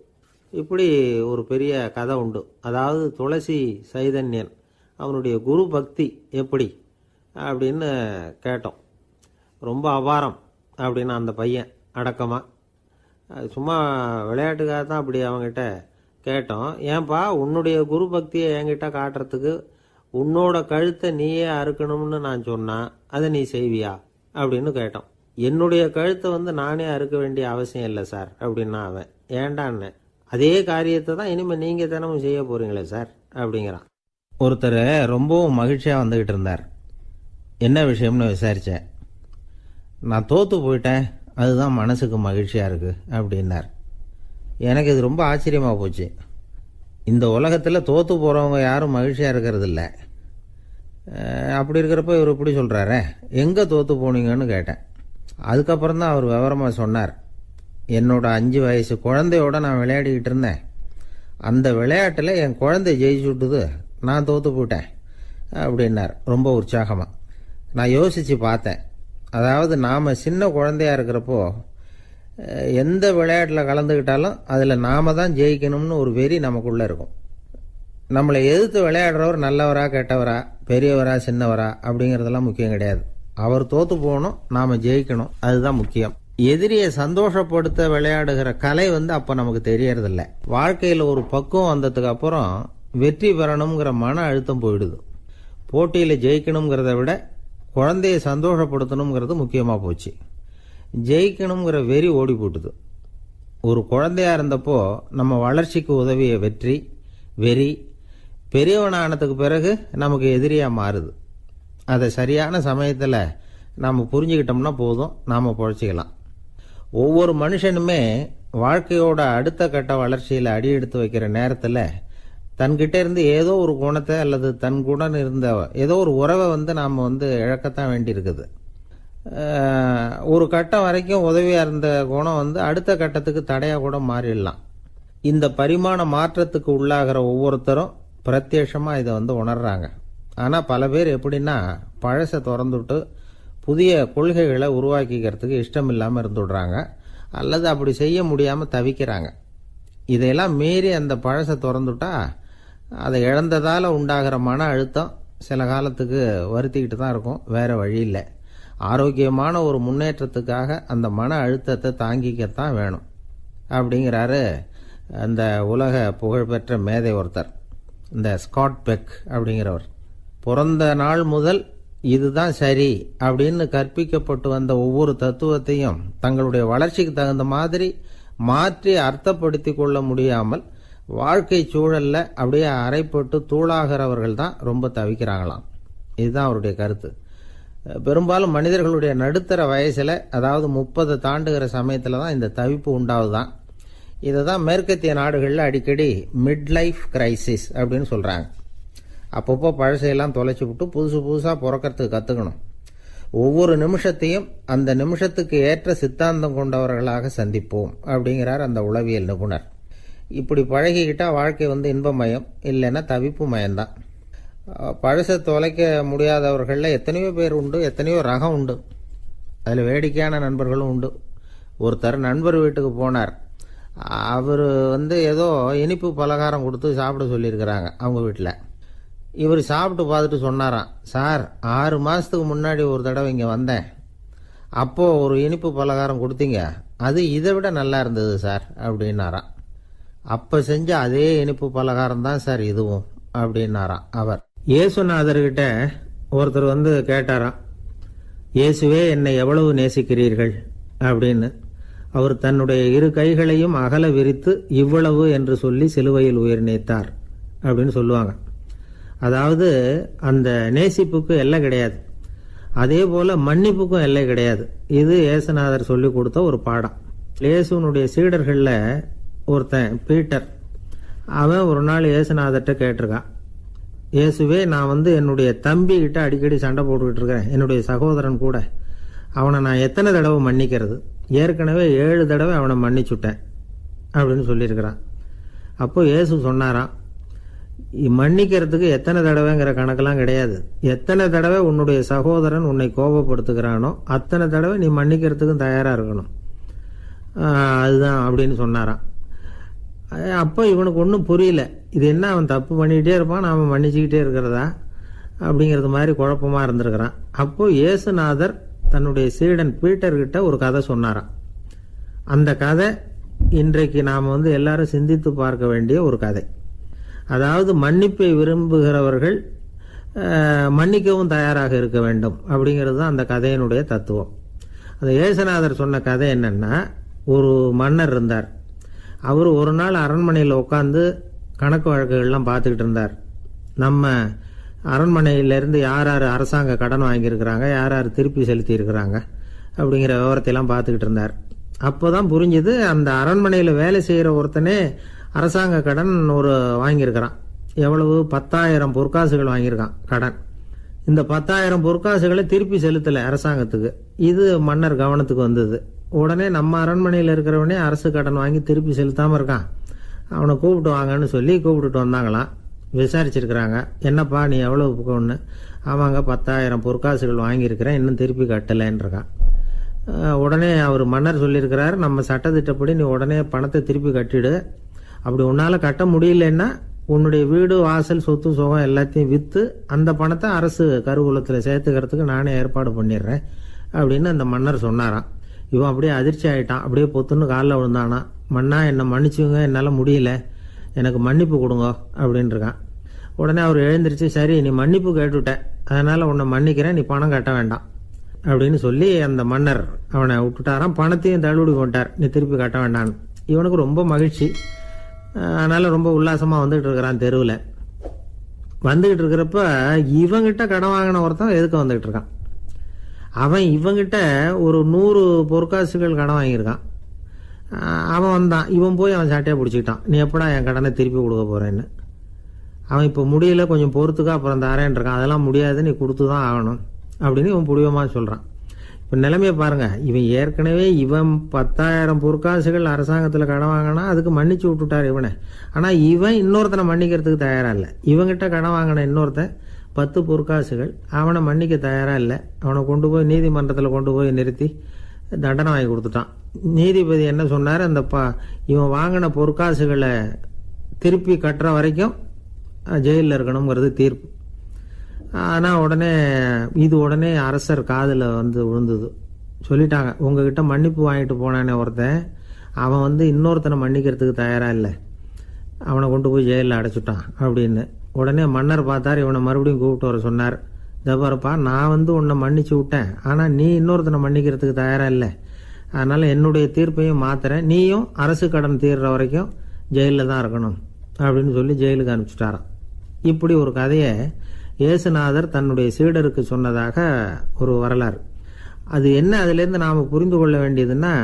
இப்படி ஒரு பெரிய கதை உண்டு. அதாவது துளசி சைதன்யன் அவனுடைய குரு பக்தி எப்படி அப்படின்னு கேட்டோம். ரொம்ப அபாரம் அப்படின்னு அந்த பையன் அடக்கமாக, சும்மா விளையாட்டுக்காக தான் அப்படி அவங்ககிட்ட கேட்டோம். ஏன்பா உன்னுடைய குரு பக்தியை என்கிட்ட காட்டுறதுக்கு உன்னோட கழுத்தை நீயே அறுக்கணும்னு நான் சொன்னா அதை நீ செய்வியா அப்படின்னு கேட்டோம். என்னுடைய கழுத்தை வந்து நானே அறுக்க வேண்டிய அவசியம் இல்லை சார் அப்படின்னா அவன். ஏண்டான்னு, அதே காரியத்தை தான் இனிமேல் நீங்கள் தினமும் செய்ய போகிறீங்களே சார் அப்படிங்கிறான். ஒருத்தர் ரொம்பவும் மகிழ்ச்சியாக வந்துக்கிட்டு இருந்தார். என்ன விஷயம்னு விசாரித்தேன். நான் தோற்று போயிட்டேன், அதுதான் மனசுக்கு மகிழ்ச்சியாக இருக்குது அப்படின்னார். எனக்கு இது ரொம்ப ஆச்சரியமாக போச்சு. இந்த உலகத்தில் தோற்று போகிறவங்க யாரும் மகிழ்ச்சியாக இருக்கிறது இல்லை. அப்படி இருக்கிறப்ப இவர் இப்படி சொல்கிறாரே, எங்கே தோற்று போனீங்கன்னு கேட்டேன். அதுக்கப்புறம் தான் அவர் விவரமாக சொன்னார். என்னோட 5 வயசு குழந்தையோட நான் விளையாடிக்கிட்டு இருந்தேன். அந்த விளையாட்டில் என் குழந்தை ஜெயிச்சு விட்டுது, நான் தோற்று போயிட்டேன் அப்படின்னார் ரொம்ப உற்சாகமாக. நான் யோசித்து பார்த்தேன். அதாவது நாம் சின்ன குழந்தையாக இருக்கிறப்போ எந்த விளையாட்டில் கலந்துக்கிட்டாலும் அதில் நாம் தான் ஜெயிக்கணும்னு ஒரு வெறி நமக்குள்ளே இருக்கும். நம்மளை எதிர்த்து விளையாடுறவர் நல்லவரா கெட்டவரா, பெரியவரா சின்னவரா அப்படிங்கிறதெல்லாம் முக்கியம் கிடையாது. அவர் தோற்று போகணும், நாம் ஜெயிக்கணும், அதுதான் முக்கியம். எதிரியை சந்தோஷப்படுத்த விளையாடுகிற கலை வந்து அப்போ நமக்கு தெரியறதில்ல. வாழ்க்கையில் ஒரு பக்குவம் வந்ததுக்கு அப்புறம் வெற்றி பெறணுங்கிற மன அழுத்தம் போயிடுது. போட்டியில் ஜெயிக்கணுங்கிறத விட குழந்தையை சந்தோஷப்படுத்தணுங்கிறது முக்கியமாக போச்சு. ஜெயிக்கணுங்கிற வெறி ஓடி போட்டுது. ஒரு குழந்தையா இருந்தப்போ நம்ம வளர்ச்சிக்கு உதவிய வெறி பெரியவனானதுக்கு பிறகு நமக்கு எதிரியாக மாறுது. அதை சரியான சமயத்தில் நாம் புரிஞ்சுக்கிட்டோம்னா போதும், நாம் பொழைச்சிக்கலாம். ஒவ்வொரு மனுஷனுமே வாழ்க்கையோட அடுத்த கட்ட வளர்ச்சியில் அடி எடுத்து வைக்கிற நேரத்தில் தன்கிட்ட இருந்து ஏதோ ஒரு குணத்தை அல்லது தன் குணம் இருந்த ஏதோ ஒரு உறவை வந்து நாம் இழக்கத்தான் வேண்டியிருக்குது. ஒரு கட்டம் வரைக்கும் உதவியாக இருந்த குணம் அடுத்த கட்டத்துக்கு தடையாக கூட மாறிடலாம். இந்த பரிமாண மாற்றத்துக்கு உள்ளாகிற ஒவ்வொருத்தரும் பிரத்யட்சமாக இதை உணர்றாங்க. ஆனால் பல பேர் எப்படின்னா பழசை திறந்துவிட்டு புதிய கொள்கைகளை உருவாக்கிக்கிறதுக்கு இஷ்டம் இல்லாமல் இருந்துடுறாங்க, அல்லது அப்படி செய்ய முடியாமல் தவிக்கிறாங்க. இதையெல்லாம் மீறி அந்த பழசை திறந்துட்டா அதை இழந்ததால் உண்டாகிற மன அழுத்தம் சில காலத்துக்கு வருத்திக்கிட்டு தான் இருக்கும், வேறு வழி இல்லை. ஆரோக்கியமான ஒரு முன்னேற்றத்துக்காக அந்த மன அழுத்தத்தை தாங்கிக்கத்தான் வேணும் அப்படிங்கிறாரு அந்த உலக புகழ்பெற்ற மேதை ஒருத்தர், இந்த ஸ்காட் பெக் அப்படிங்கிறவர். பிறந்த நாள் முதல் இதுதான் சரி அப்படின்னு கற்பிக்கப்பட்டு வந்த ஒவ்வொரு தத்துவத்தையும் தங்களுடைய வளர்ச்சிக்கு தகுந்த மாதிரி மாற்றி அர்த்தப்படுத்தி கொள்ள முடியாமல் வாழ்க்கை சூழல்ல அப்படியே அரைப்பட்டு தூளாகிறவர்கள் தான் ரொம்ப தவிக்கிறாங்களாம். இதுதான் அவருடைய கருத்து. பெரும்பாலும் மனிதர்களுடைய நடுத்தர வயசில், அதாவது 30 தாண்டுகிற சமயத்தில் தான் இந்த தவிப்பு உண்டாகுதான். இதை தான் மேற்கத்திய நாடுகளில் அடிக்கடி மிட் லைஃப் கிரைசிஸ் அப்படின்னு சொல்கிறாங்க. அப்பப்போ பழசையெல்லாம் தொலைச்சி விட்டு புதுசாக பிறக்கிறதுக்கு கற்றுக்கணும். ஒவ்வொரு நிமிஷத்தையும் அந்த நிமிஷத்துக்கு ஏற்ற சித்தாந்தம் கொண்டவர்களாக சந்திப்போம் அப்படிங்கிறார் அந்த உளவியல் நிபுணர். இப்படி பழகிக்கிட்டால் வாழ்க்கை இன்பமயம், இல்லைன்னா தவிப்பு மயம்தான். பழசை தொலைக்க முடியாதவர்களில் எத்தனையோ பேர் உண்டு, எத்தனையோ ரகம் உண்டு. அதில் வேடிக்கையான நண்பர்களும் உண்டு. ஒருத்தர் நண்பர் வீட்டுக்கு போனார். அவர் ஏதோ இனிப்பு பலகாரம் கொடுத்து சாப்பிட சொல்லியிருக்கிறாங்க அவங்க வீட்டில். இவர் சாப்பிட்டு பார்த்துட்டு சொன்னாராம், சார் 6 மாதத்துக்கு முன்னாடி ஒரு தடவை இங்கே வந்தேன், அப்போது ஒரு இனிப்பு பலகாரம் கொடுத்தீங்க, அது இதை விட நல்லா இருந்தது சார் அப்படின்னாராம். அப்போ செஞ்ச அதே இனிப்பு பலகாரம் தான் சார் இதுவும் அப்படின்னாராம் அவர். இயேசுநாதர்கிட்ட ஒருத்தர் வந்து கேட்டாராம், இயேசுவே என்னை எவ்வளவு நேசிக்கிறீர்கள் அப்படின்னு. அவர் தன்னுடைய இரு கைகளையும் அகல விரித்து இவ்வளவு என்று சொல்லி சிலுவையில் உயிர் நீத்தார் அப்படின்னு சொல்லுவாங்க. அதாவது அந்த நேசிப்புக்கு எல்லை கிடையாது, அதே போல மன்னிப்புக்கும் எல்லை கிடையாது. இது இயேசுநாதர் சொல்லி கொடுத்த ஒரு பாடம். இயேசுனுடைய சீடர்களில் ஒருத்தன் பீட்டர், அவன் ஒரு நாள் இயேசுநாதர்கிட்ட கேட்டிருக்கான், இயேசுவே நான் வந்து என்னுடைய தம்பி கிட்ட அடிக்கடி சண்டை போட்டுக்கிட்டு இருக்கிறேன், என்னுடைய சகோதரன் கூட, அவனை நான் எத்தனை தடவை மன்னிக்கிறது? ஏற்கனவே 7 தடவை அவனை மன்னிச்சுட்டேன் அப்படின்னு சொல்லியிருக்கிறான். அப்போ இயேசு சொன்னாராம், மன்னிக்கிறதுக்கு எத்தனை தடவைங்கிற கணக்கெல்லாம் கிடையாது. எத்தனை தடவை உன்னுடைய சகோதரன் உன்னை கோபப்படுத்துகிறானோ அத்தனை தடவை நீ மன்னிக்கிறதுக்கும் தயாராக இருக்கணும், அதுதான் அப்படின்னு சொன்னாராம். அப்போ இவனுக்கு ஒன்றும் புரியல, இது என்ன அவன் தப்பு பண்ணிக்கிட்டே இருப்பான், நாம் மன்னிச்சுக்கிட்டே இருக்கிறதா அப்படிங்கிறது மாதிரி குழப்பமாக இருந்திருக்கிறான். அப்போ இயேசுநாதர் தன்னுடைய சீடன் பீட்டர்கிட்ட ஒரு கதை சொன்னாராம். அந்த கதை இன்றைக்கு நாம் வந்து எல்லாரும் சிந்தித்து பார்க்க வேண்டிய ஒரு கதை. அதாவது மன்னிப்பை விரும்புகிறவர்கள் மன்னிக்கவும் தயாராக இருக்க வேண்டும் அப்படிங்கிறது தான் அந்த கதையினுடைய தத்துவம். அந்த இயேசுநாதர் சொன்ன கதை என்னன்னா, ஒரு மன்னர் இருந்தார். அவர் ஒரு நாள் அரண்மனையில் உட்காந்து கணக்கு வழக்குகள்லாம் பார்த்துக்கிட்டு இருந்தார். நம்ம அரண்மனையிலேருந்து யார் யார் அரசாங்க கடன் வாங்கியிருக்கிறாங்க, யார் யார் திருப்பி செலுத்தி இருக்கிறாங்க அப்படிங்கிற விவரத்தையெல்லாம் பார்த்துக்கிட்டு இருந்தார். அப்போ தான் புரிஞ்சுது, அந்த அரண்மனையில் வேலை செய்கிற ஒருத்தனே அரசாங்க கடன் ஒரு வாங்கியிருக்கிறான். எவ்வளவு? 10,000 பொற்காசுகள் வாங்கியிருக்கான் கடன். இந்த 10,000 பொற்காசுகளை திருப்பி செலுத்தலை அரசாங்கத்துக்கு. இது மன்னர் கவனத்துக்கு வந்தது. உடனே நம்ம அரண்மனையில் இருக்கிறவனே அரசு கடன் வாங்கி திருப்பி செலுத்தாமல் இருக்கான், அவனை கூப்பிட்டு வாங்கன்னு சொல்லி கூப்பிட்டுட்டு வந்தாங்களாம். விசாரிச்சிருக்கிறாங்க, என்னப்பா நீ எவ்வளவு ஒன்று? ஆமாங்க 10,000 பொற்காசுகள் வாங்கியிருக்கிறேன், இன்னும் திருப்பி கட்டலைன்றான். உடனே அவர் மன்னர் சொல்லியிருக்கிறார், நம்ம சட்டத்திட்டப்படி நீ உடனே பணத்தை திருப்பி கட்டிடு, அப்படி உன்னால் கட்ட முடியலன்னா உன்னுடைய வீடு வாசல் சொத்து சுகம் எல்லாத்தையும் விற்று அந்த பணத்தை அரசு கருவூலத்தில் சேர்த்துக்கிறதுக்கு நானே ஏற்பாடு பண்ணிடுறேன் அப்படின்னு அந்த மன்னர் சொன்னாராம். இவன் அப்படியே அதிர்ச்சி ஆகிட்டான், அப்படியே பொத்துன்னு காலில் விழுந்தானா, மன்னா என்னை மன்னிச்சுங்க, என்னால் முடியல, எனக்கு மன்னிப்பு கொடுங்க அப்படின்ட்டுருக்கான். உடனே அவர் எழுந்திரிச்சு, சரி நீ மன்னிப்பு கேட்டுவிட்ட, அதனால் உன்னை மன்னிக்கிறேன், நீ பணம் கட்ட வேண்டாம் அப்படின்னு சொல்லி அந்த மன்னர் அவனை விட்டுட்டாராம். பணத்தையும் தள்ளுபடி கொண்டார், நீ திருப்பி கட்ட வேண்டான்னு. இவனுக்கு ரொம்ப மகிழ்ச்சி, அதனால் ரொம்ப உல்லாசமாக வந்துகிட்டு இருக்கிறான். தெருவில் வந்துக்கிட்டு இருக்கிறப்ப இவங்கிட்ட கடன் வாங்கின ஒருத்தன் எதுக்கு வந்துக்கிட்டு இருக்கான். அவன் இவங்கிட்ட ஒரு 100 பொற்காசுகள் கடன் வாங்கியிருக்கான். அவன் வந்தான், இவன் போய் அவன் சாட்டையாக பிடிச்சிக்கிட்டான், நீ எப்படா என் கடனை திருப்பி கொடுக்க போகிறேன்னு. அவன் இப்போ முடியல, கொஞ்சம் பொறுத்துக்கா, அப்புறம் தரேன் இருக்கான். அதெல்லாம் முடியாது, நீ கொடுத்து தான் ஆகணும் அப்படின்னு இவன் புடிவமாக சொல்கிறான். இப்போ நிலைமையை பாருங்கள், இவன் ஏற்கனவே இவன் 10,000 பொற்காசுகள் அரசாங்கத்தில் கடன் வாங்கினா அதுக்கு மன்னிச்சு விட்டுட்டார் இவனை. ஆனால் இவன் இன்னொருத்தனை மன்னிக்கிறதுக்கு தயாராக இல்லை. இவங்கிட்ட கடன் வாங்கின இன்னொருத்தன் 10 பொற்காசுகள், அவனை மன்னிக்க தயாராக இல்லை. அவனை கொண்டு போய் நீதிமன்றத்தில் கொண்டு போய் நிறுத்தி தண்டனை வாங்கி கொடுத்துட்டான். நீதிபதி என்ன சொன்னார், அந்த இவன் வாங்கின பொற்காசுகளை திருப்பி கட்டுற வரைக்கும் ஜெயிலில் இருக்கணுங்கிறது தீர்ப்பு. ஆனால் உடனே அரசர் காதில் வந்து விழுந்தது. சொல்லிட்டாங்க, உங்ககிட்ட மன்னிப்பு வாங்கிட்டு போனானே ஒருத்தன், அவன் வந்து இன்னொருத்தனை மன்னிக்கிறதுக்கு தயாராக இல்லை, அவனை கொண்டு போய் ஜெயிலில் அடைச்சிட்டான் அப்படின்னு. உடனே மன்னர் பார்த்தார், இவனை மறுபடியும் கூப்பிட்டு வர சொன்னார். தபாரப்பா, நான் வந்து உன்னை மன்னிச்சு விட்டேன், ஆனால் நீ இன்னொருத்தனை மன்னிக்கிறதுக்கு தயாராக இல்லை, அதனால் என்னுடைய தீர்ப்பையும் மாத்துறேன், நீயும் அரசு கடன் தீர்ற வரைக்கும் ஜெயிலில் தான் இருக்கணும் அப்படின்னு சொல்லி ஜெயிலுக்கு அனுப்பிச்சிட்டாராம். இப்படி ஒரு கதையை இயேசுநாதர் தன்னுடைய சீடருக்கு சொன்னதாக ஒரு வரலாறு. அது என்ன, அதுலேருந்து நாம் புரிந்து கொள்ள வேண்டியதுன்னா,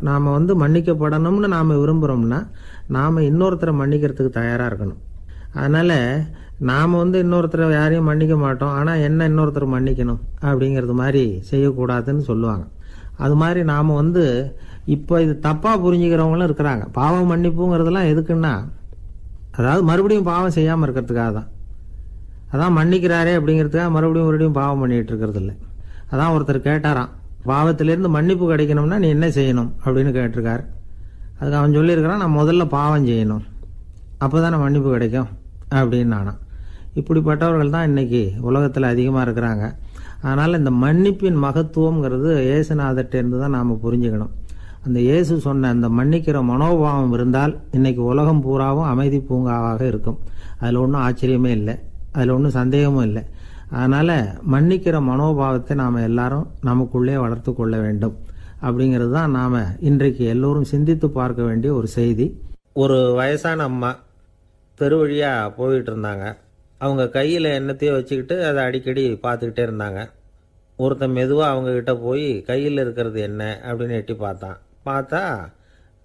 நாம் வந்து மன்னிக்கப்படணும்னு நாம் விரும்புகிறோம்னா நாம் இன்னொருத்தரை மன்னிக்கிறதுக்கு தயாராக இருக்கணும். அதனால் நாம் வந்து இன்னொருத்தரை யாரையும் மன்னிக்க மாட்டோம், ஆனால் என்ன இன்னொருத்தரை மன்னிக்கணும் அப்படிங்கிறது மாதிரி செய்யக்கூடாதுன்னு சொல்லுவாங்க. அது மாதிரி நாம் வந்து இப்போ இது தப்பாக புரிஞ்சுக்கிறவங்களும் இருக்கிறாங்க. பாவம் மன்னிப்புங்கிறதுலாம் எதுக்குன்னா, அதாவது மறுபடியும் பாவம் செய்யாமல் இருக்கிறதுக்காக தான். அதான் மன்னிக்கிறாரே அப்படிங்கிறதுக்காக மறுபடியும் பாவம் பண்ணிகிட்டு இருக்கிறது இல்லை. அதான் ஒருத்தர் கேட்டாராம், பாவத்திலேருந்து மன்னிப்பு கிடைக்கணும்னா நீ என்ன செய்யணும் அப்படின்னு கேட்டிருக்கார். அதுக்கு அவன் சொல்லியிருக்கிறான், நான் முதல்ல பாவம் செய்யணும், அப்போ தானே மன்னிப்பு கிடைக்கும் அப்படின்னு நானா. இப்படிப்பட்டவர்கள் தான் இன்னைக்கு உலகத்தில் அதிகமாக இருக்கிறாங்க. அதனால் இந்த மன்னிப்பின் மகத்துவங்கிறது இயேசுநாதர்கிட்டேருந்து தான் நாம் புரிஞ்சுக்கணும். அந்த இயேசு சொன்ன அந்த மன்னிக்கிற மனோபாவம் இருந்தால் இன்னைக்கு உலகம் பூராவும் அமைதி பூங்காவாக இருக்கும். அதில் ஒன்றும் ஆச்சரியமே இல்லை, அதில் ஒன்றும் சந்தேகமும் இல்லை. அதனால் மன்னிக்கிற மனோபாவத்தை நாம் எல்லாரும் நமக்குள்ளே வளர்த்து கொள்ள வேண்டும் அப்படிங்கிறது தான் நாம் இன்றைக்கு எல்லோரும் சிந்தித்து பார்க்க வேண்டிய ஒரு செய்தி. ஒரு வயசான அம்மா தெரு வழியாக போயிட்டு இருந்தாங்க. அவங்க கையில் எண்ணத்தையோ வச்சுக்கிட்டு அதை அடிக்கடி பார்த்துக்கிட்டே இருந்தாங்க. ஒருத்தன் மெதுவாக அவங்கக்கிட்ட போய் கையில் இருக்கிறது என்ன அப்படின்னு எட்டி பார்த்தா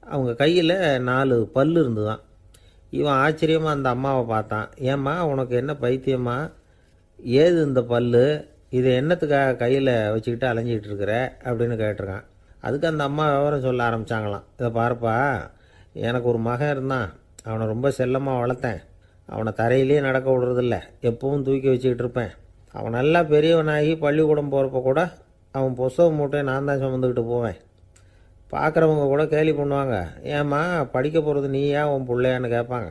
அவங்க கையில் 4 பல்லு இருந்துதான். இவன் ஆச்சரியமாக அந்த அம்மாவை பார்த்தான். ஏம்மா உனக்கு என்ன பைத்தியமா, ஏது இந்த பல்லு, இதை என்னத்துக்காக கையில் வச்சுக்கிட்டு அலைஞ்சிக்கிட்டு இருக்கிற அப்படின்னு கேட்டிருக்கான். அதுக்கு அந்த அம்மா விவரம் சொல்ல ஆரம்பித்தாங்களாம். இதை பாருப்பா, எனக்கு ஒரு மகன் இருந்தான், அவனை ரொம்ப செல்லமாக வளர்த்தேன். அவனை தரையிலேயே நடக்க விடுறதில்ல, எப்பவும் தூக்கி வச்சுக்கிட்டு இருப்பேன். அவன் நல்லா பெரியவனாகி பள்ளிக்கூடம் போகிறப்ப கூட அவன் புஸ்தக மூட்டையை நான் தான் சுமந்துக்கிட்டு போவேன். பார்க்குறவங்க கூட கேலி பண்ணுவாங்க, ஏம்மா படிக்க போகிறது நீயா உன் பிள்ளையான்னு கேட்பாங்க.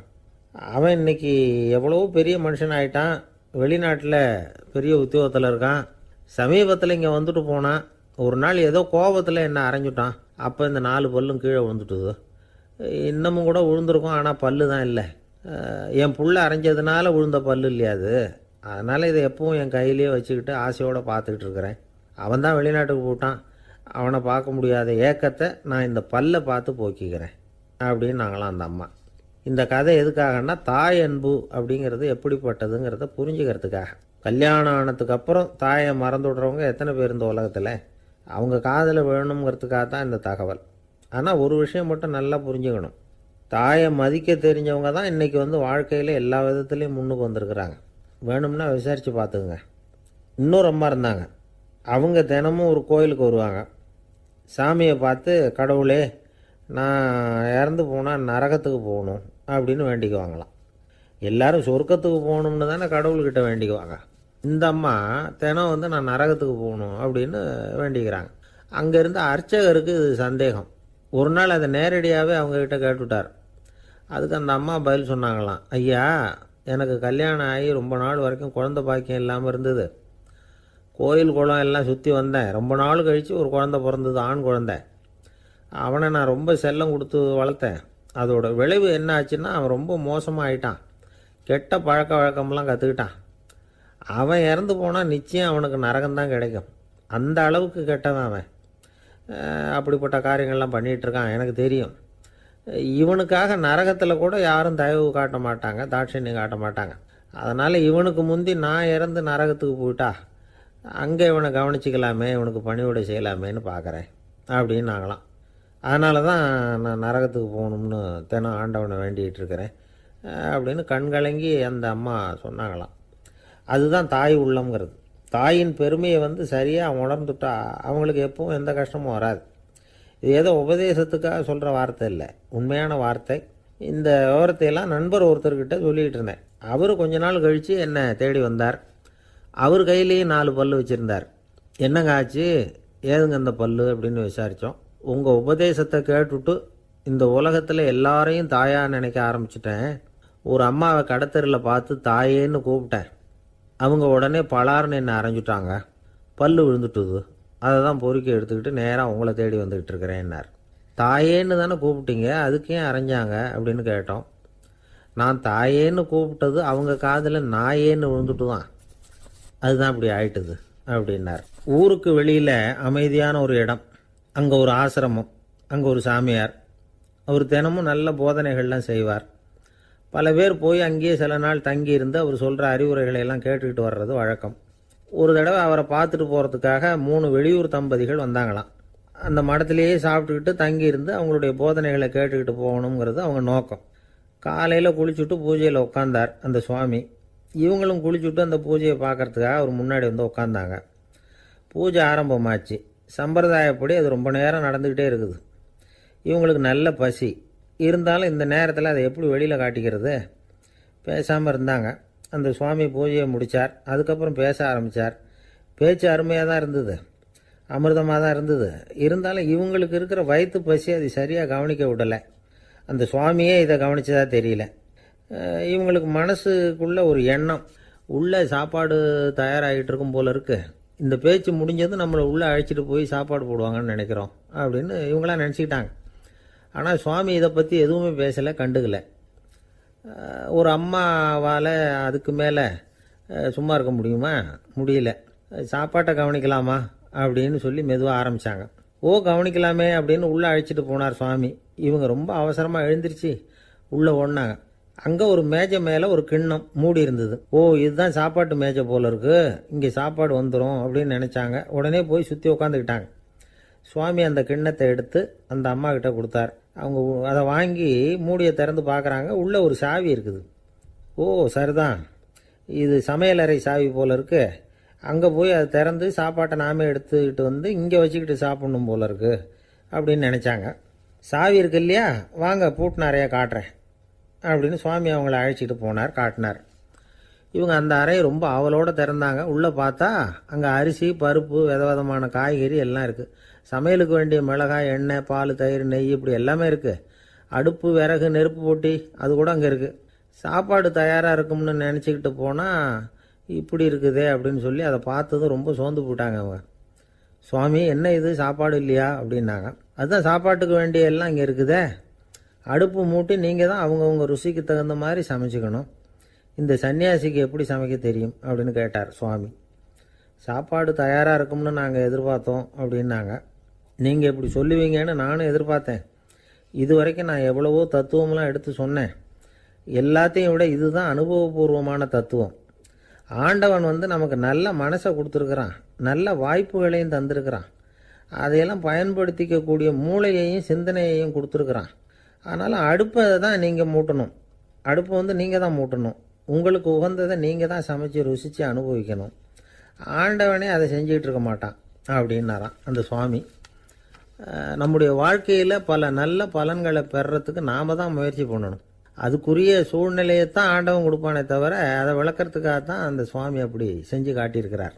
அவன் இன்னைக்கு எவ்வளோ பெரிய மனுஷன் ஆகிட்டான், வெளிநாட்டில் பெரிய உத்தியோகத்தில் இருக்கான். சமீபத்தில் இங்கே வந்துட்டு போனான். ஒரு நாள் ஏதோ கோபத்தில் என்ன அரைஞ்சுட்டான். அப்போ இந்த 4 பல்லும் கீழே விழுந்துட்டுது. இன்னமும் கூட விழுந்திருக்கும், ஆனால் பல்லு தான் இல்லை. என் புள்ள அரைஞ்சதுனால விழுந்த பல்லு இல்லையா அது. அதனால் இதை எப்பவும் என் கையிலேயே வச்சுக்கிட்டு ஆசையோடு பார்த்துக்கிட்டு இருக்கிறேன். அவன் தான் வெளிநாட்டுக்கு போட்டான், அவனை பார்க்க முடியாத ஏக்கத்தை நான் இந்த பல்லை பார்த்து போக்கிக்கிறேன் அப்படின்னு நாங்களாம் அந்த அம்மா. இந்த கதை எதுக்காகன்னா, தாய் அன்பு அப்படிங்கிறது எப்படிப்பட்டதுங்கிறத புரிஞ்சுக்கிறதுக்காக. கல்யாணம் ஆனதுக்கு அப்புறம் தாயை மறந்து விடுறவங்க எத்தனை பேர் இந்த உலகத்தில், அவங்க காதில் வேணுங்கிறதுக்காக தான் இந்த தகவல். ஆனால் ஒரு விஷயம் மட்டும் நல்லா புரிஞ்சுக்கணும், தாயை மதிக்க தெரிஞ்சவங்க தான் இன்றைக்கி வாழ்க்கையில் எல்லா விதத்துலேயும் முன்னுக்கு வந்திருக்கிறாங்க. வேணும்னா விசாரித்து பார்த்துக்குங்க. இன்னொரு அம்மா இருந்தாங்க. அவங்க தினமும் ஒரு கோயிலுக்கு வருவாங்க. சாமியை பார்த்து, கடவுளே நான் இறந்து போனால் நரகத்துக்கு போகணும் அப்படின்னு வேண்டிக்குவாங்களாம். எல்லாரும் சொர்க்கத்துக்கு போகணும்னு தானே கடவுள்கிட்ட வேண்டிக்குவாங்க. இந்த அம்மா தினம் நான் நரகத்துக்கு போகணும் அப்படின்னு வேண்டிக்கிறாங்க. அங்கே இருந்த அர்ச்சகருக்கு இது சந்தேகம். ஒரு நாள் அதை நேரடியாகவே அவங்கக்கிட்ட கேட்டுவிட்டார். அதுக்கு அந்த அம்மா பதில் சொன்னாங்களாம், ஐயா எனக்கு கல்யாணம் ஆகி ரொம்ப நாள் வரைக்கும் குழந்தை பாக்கியம் இல்லாமல் இருந்தது. கோயில் குளம் எல்லாம் சுற்றி வந்தேன். ரொம்ப நாள் கழித்து ஒரு குழந்தை பிறந்தது, ஆண் குழந்தை. அவனை நான் ரொம்ப செல்லம் கொடுத்து வளர்த்தேன். அதோட விளைவு என்ன ஆச்சுன்னா, அவன் ரொம்ப மோசமாக ஆயிட்டான். கெட்ட பழக்க வழக்கம்லாம் கற்றுக்கிட்டான். அவன் இறந்து போனால் நிச்சயம் அவனுக்கு நரகம்தான் கிடைக்கும். அந்த அளவுக்கு கெட்டவன் அவன். அப்படிப்பட்ட காரியங்கள்லாம் பண்ணிகிட்ருக்கான், எனக்கு தெரியும். இவனுக்காக நரகத்தில் கூட யாரும் தயவு காட்ட மாட்டாங்க, தாட்சண்யம் காட்ட மாட்டாங்க. அதனால் இவனுக்கு முந்தி நான் இறந்து நரகத்துக்கு போயிட்டா அங்கே இவனை கவனிச்சிக்கலாமே, இவனுக்கு பணிவிடை செய்யலாமேன்னு பார்க்குறேன் அப்படின்னு நாங்களாம். அதனால தான் நான் நரகத்துக்கு போகணும்னு தினம் ஆண்டவனை வேண்டிகிட்டு இருக்கிறேன் அப்படின்னு கண்கலங்கி அந்த அம்மா சொன்னாங்களாம். அதுதான் தாய் உள்ளம்ங்கிறது. தாயின் பெருமையை சரியாக உணர்ந்துட்டா அவங்களுக்கு எப்பவும் எந்த கஷ்டமும் வராது. இது ஏதோ உபதேசத்துக்காக சொல்கிற வார்த்தை இல்லை, உண்மையான வார்த்தை. இந்த விவரத்தையெல்லாம் நண்பர் ஒருத்தர்கிட்ட சொல்லிகிட்டு இருந்தேன். அவர் கொஞ்ச நாள் கழித்து என்னை தேடி வந்தார். அவர் கையிலேயே 4 பல்லு வச்சுருந்தார். என்னங்க ஆச்சு, ஏதுங்க அந்த பல்லு அப்படின்னு விசாரித்தோம். உங்கள் உபதேசத்தை கேட்டுவிட்டு இந்த உலகத்தில் எல்லாரையும் தாயாக நினைக்க ஆரம்பிச்சிட்டேன். ஒரு அம்மாவை கடத்தரில் பார்த்து தாயேன்னு கூப்பிட்டேன். அவங்க உடனே பலார்னு என்னை அரைஞ்சிட்டாங்க, பல்லு விழுந்துட்டுது. அதை தான் பொறுக்கி எடுத்துக்கிட்டு நேராக உங்களை தேடி வந்துக்கிட்டு இருக்கிறேன்னார். தாயேன்னு தானே கூப்பிட்டீங்க, அதுக்கு ஏன் அரைஞ்சாங்க அப்படின்னு கேட்டோம். நான் தாயேன்னு கூப்பிட்டது அவங்க காதில் நாயேன்னு விழுந்துட்டு தான், அதுதான் அப்படி ஆயிட்டுது அப்படின்னார். ஊருக்கு வெளியில் அமைதியான ஒரு இடம், அங்கே ஒரு ஆசிரமம், அங்கே ஒரு சாமியார். அவர் தினமும் நல்ல போதனைகள்லாம் செய்வார். பல பேர் போய் அங்கேயே சில நாள் தங்கி இருந்து அவர் சொல்கிற அறிவுரைகளை எல்லாம் கேட்டுக்கிட்டு வர்றது வழக்கம். ஒரு தடவை அவரை பார்த்துட்டு போகிறதுக்காக 3 வெளியூர் தம்பதிகள் வந்தாங்களாம். அந்த மடத்திலேயே சாப்பிட்டுக்கிட்டு தங்கியிருந்து அவங்களுடைய போதனைகளை கேட்டுக்கிட்டு போகணுங்கிறது அவங்க நோக்கம். காலையில் குளிச்சுட்டு பூஜையில் உட்காந்தார் அந்த சுவாமி. இவங்களும் குளிச்சுட்டு அந்த பூஜையை பார்க்கறதுக்காக அவர் முன்னாடி உட்காந்தாங்க. பூஜை ஆரம்பமாச்சு. சம்பிரதாயப்படி அது ரொம்ப நேரம் நடந்துக்கிட்டே இருக்குது. இவங்களுக்கு நல்ல பசி இருந்தாலும் இந்த நேரத்தில் அதை எப்படி வெளியில் காட்டிக்கிறது? பேசாமல் இருந்தாங்க. அந்த சுவாமி பூஜையை முடித்தார். அதுக்கப்புறம் பேச ஆரம்பித்தார். பேச்சு அருமையாக தான் இருந்தது, அமிர்தமாக தான் இருந்தது. இருந்தாலும் இவங்களுக்கு இருக்கிற வயிற்று பசி அது சரியாக கவனிக்க விடலை. அந்த சுவாமியே இதை கவனித்ததா தெரியல. இவங்களுக்கு மனசுக்குள்ள ஒரு எண்ணம், உள்ளே சாப்பாடு தயாராகிட்டு இருக்கும் போல இருக்கு, இந்த பேச்சு முடிஞ்சது நம்மளை உள்ளே அழைச்சிட்டு போய் சாப்பாடு போடுவாங்கன்னு நினைக்கிறோம் அப்படின்னு இவங்களாம் நினச்சிக்கிட்டாங்க. ஆனால் சுவாமி இதை பற்றி எதுவுமே பேசலை, கண்டுக்கலை. ஒரு அம்மாவால் அதுக்கு மேலே சும்மா இருக்க முடியுமா? முடியல. சாப்பாட்டை கவனிக்கலாமா அப்படின்னு சொல்லி மெதுவாக ஆரம்பித்தாங்க. கவனிக்கலாமே அப்படின்னு உள்ளே அழைச்சிட்டு போனார் சுவாமி. இவங்க ரொம்ப அவசரமாக எழுந்திருச்சு உள்ளே ஓடினாங்க. அங்கே ஒரு மேஜை மேலே ஒரு கிண்ணம் மூடி இருந்தது. இதுதான் சாப்பாட்டு மேஜை போல இருக்கு, இங்கே சாப்பாடு வந்துடும் அப்படின்னு நினச்சாங்க. உடனே போய் சுற்றி உட்காந்துக்கிட்டாங்க. சுவாமி அந்த கிண்ணத்தை எடுத்து அந்த அம்மா கிட்ட கொடுத்தார். அவங்க அதை வாங்கி மூடியை திறந்து பார்க்குறாங்க. உள்ளே ஒரு சாவி இருக்குது. சரிதான், இது சமையலறை சாவி போல இருக்கு. அங்கே போய் அதை திறந்து சாப்பாட்டை நாமே எடுத்துக்கிட்டு வந்து இங்கே வச்சுக்கிட்டு சாப்பிடணும் போல இருக்கு அப்படின்னு நினச்சாங்க. சாவி இருக்கு இல்லையா, வாங்க பூட்டு நிறையா காட்டுறேன் அப்படின்னு சுவாமி அவங்கள அழைச்சிட்டு போனார், காட்டினார். இவங்க அந்த அறையை ரொம்ப ஆவலோடு திறந்தாங்க. உள்ளே பார்த்தா அங்கே அரிசி, பருப்பு, விதவிதமான காய்கறி எல்லாம் இருக்குது. சமையலுக்கு வேண்டிய மிளகாய், எண்ணெய், பால், தயிர், நெய் இப்படி எல்லாமே இருக்குது. அடுப்பு, விறகு, நெருப்பு போட்டி அது கூட அங்கே இருக்குது. சாப்பாடு தயாராக இருக்கும்னு நினச்சிக்கிட்டு போனால் இப்படி இருக்குதே அப்படின்னு சொல்லி அதை பார்த்ததும் ரொம்ப சோர்ந்து போட்டாங்க அவங்க. சுவாமி, என்ன இது சாப்பாடு இல்லையா அப்படின்னாங்க. அதுதான் சாப்பாட்டுக்கு வேண்டிய எல்லாம் இங்கே இருக்குதே. அடுப்பு மூட்டி நீங்கள் தான் அவங்கவுங்க ருசிக்கு தகுந்த மாதிரி சமைச்சிக்கணும். இந்த சன்னியாசிக்கு எப்படி சமைக்க தெரியும் அப்படின்னு கேட்டார் சுவாமி. சாப்பாடு தயாராக இருக்கும்னு நாங்கள் எதிர்பார்த்தோம் அப்படின்னாங்க. நீங்கள் இப்படி சொல்லுவீங்கன்னு நானும் எதிர்பார்த்தேன். இது வரைக்கும் நான் எவ்வளவோ தத்துவம்லாம் எடுத்து சொன்னேன். எல்லாத்தையும் விட இதுதான் அனுபவபூர்வமான தத்துவம். ஆண்டவன் நமக்கு நல்ல மனசை கொடுத்துருக்குறான், நல்ல வாய்ப்புகளையும் தந்திருக்கிறான், அதையெல்லாம் பயன்படுத்திக்கக்கூடிய மூளையையும் சிந்தனையையும் கொடுத்துருக்குறான். அதனால் அடுப்பை தான் நீங்கள் மூட்டணும். அடுப்பை நீங்கள் தான் மூட்டணும். உங்களுக்கு உகந்ததை நீங்கள் தான் சமைச்சு ருசித்து அனுபவிக்கணும். ஆண்டவனே அதை செஞ்சுக்கிட்டு இருக்க மாட்டான் அப்படின்னாராம் அந்த சுவாமி. நம்முடைய வாழ்க்கையில் பல நல்ல பலன்களை பெறறதுக்கு நாம் தான் முயற்சி பண்ணணும். அதுக்குரிய சூழ்நிலையை தான் ஆண்டவன் கொடுப்பானே தவிர அதை விளக்கிறதுக்காக தான் அந்த சுவாமி அப்படி செஞ்சு காட்டியிருக்கிறார்.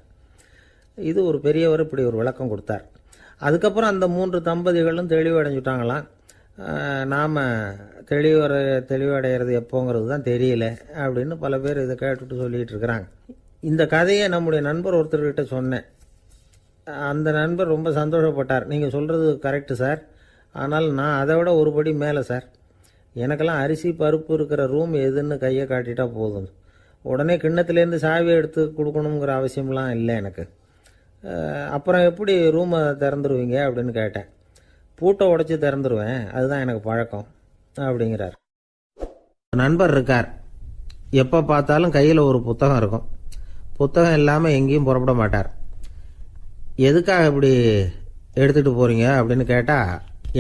இது ஒரு பெரியவர் இப்படி ஒரு விளக்கம் கொடுத்தார். அதுக்கப்புறம் அந்த 3 தம்பதிகளும் தெளிவடைஞ்சுட்டாங்களாம். நாம் தெளிவடைகிறது எப்போங்கிறது தான் தெரியல அப்படின்னு பல பேர் இதை கேட்டுட்டு சொல்லிகிட்டு இருக்கிறாங்க. இந்த கதையை நம்முடைய நண்பர் ஒருத்தர்கிட்ட சொன்னேன். அந்த நண்பர் ரொம்ப சந்தோஷப்பட்டார். நீங்கள் சொல்கிறது கரெக்டு சார், ஆனால் நான் அதை விட ஒரு படி மேலே சார். எனக்கெல்லாம் அரிசி, பருப்பு இருக்கிற ரூம் எதுன்னு கையை காட்டிட்டா போதும். உடனே கிண்ணத்துலேருந்து சாவியை எடுத்து கொடுக்கணுங்கிற அவசியம்லாம் இல்லை எனக்கு. அப்புறம் எப்படி ரூமை திறந்துருவீங்க அப்படின்னு கேட்டேன். பூட்டை உடைச்சி திறந்துருவேன், அதுதான் எனக்கு பழக்கம் அப்படிங்கிறார். நண்பர் இருக்கார். எப்போ பார்த்தாலும் கையில் ஒரு புத்தகம் இருக்கும். புத்தகம் இல்லாமல் எங்கேயும் புறப்பட மாட்டார். எதுக்காக இப்படி எடுத்துகிட்டு போகிறீங்க அப்படின்னு கேட்டால்,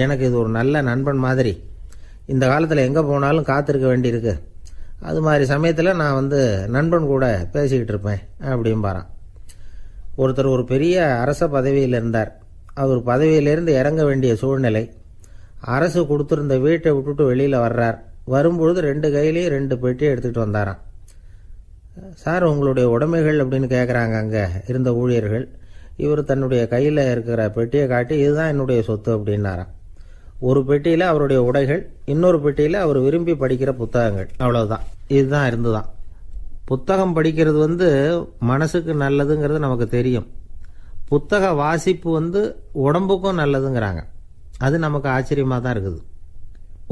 எனக்கு இது ஒரு நல்ல நண்பன் மாதிரி. இந்த காலத்தில் எங்கே போனாலும் காத்திருக்க வேண்டியிருக்கு. அது மாதிரி சமயத்தில் நான் நண்பன் கூட பேசிக்கிட்டு இருப்பேன் அப்படிம்பாரான். ஒருத்தர் ஒரு பெரிய அரச பதவியில் இருந்தார். அவர் பதவியிலேருந்து இறங்க வேண்டிய சூழ்நிலை. அரசு கொடுத்துருந்த வீட்டை விட்டுட்டு வெளியில் வர்றார். வரும்பொழுது 2 கையிலையும் 2 பெட்டியை எடுத்துகிட்டு வந்தாராம். சார், உங்களுடைய உடைமைகள் அப்படின்னு கேட்குறாங்க அங்கே இருந்த ஊழியர்கள். இவர் தன்னுடைய கையில் இருக்கிற பெட்டியை காட்டி, இதுதான் என்னுடைய சொத்து அப்படின்னாராம். ஒரு பெட்டியில் அவருடைய உடைகள், இன்னொரு பெட்டியில் அவர் விரும்பி படிக்கிற புத்தகங்கள். அவ்வளவுதான். இதுதான் இருந்துதான். புத்தகம் படிக்கிறது மனசுக்கு நல்லதுங்கிறது நமக்கு தெரியும். புத்தக வாசிப்பு உடம்புக்கும் நல்லதுங்கிறாங்க. அது நமக்கு ஆச்சரியமாக தான் இருக்குது.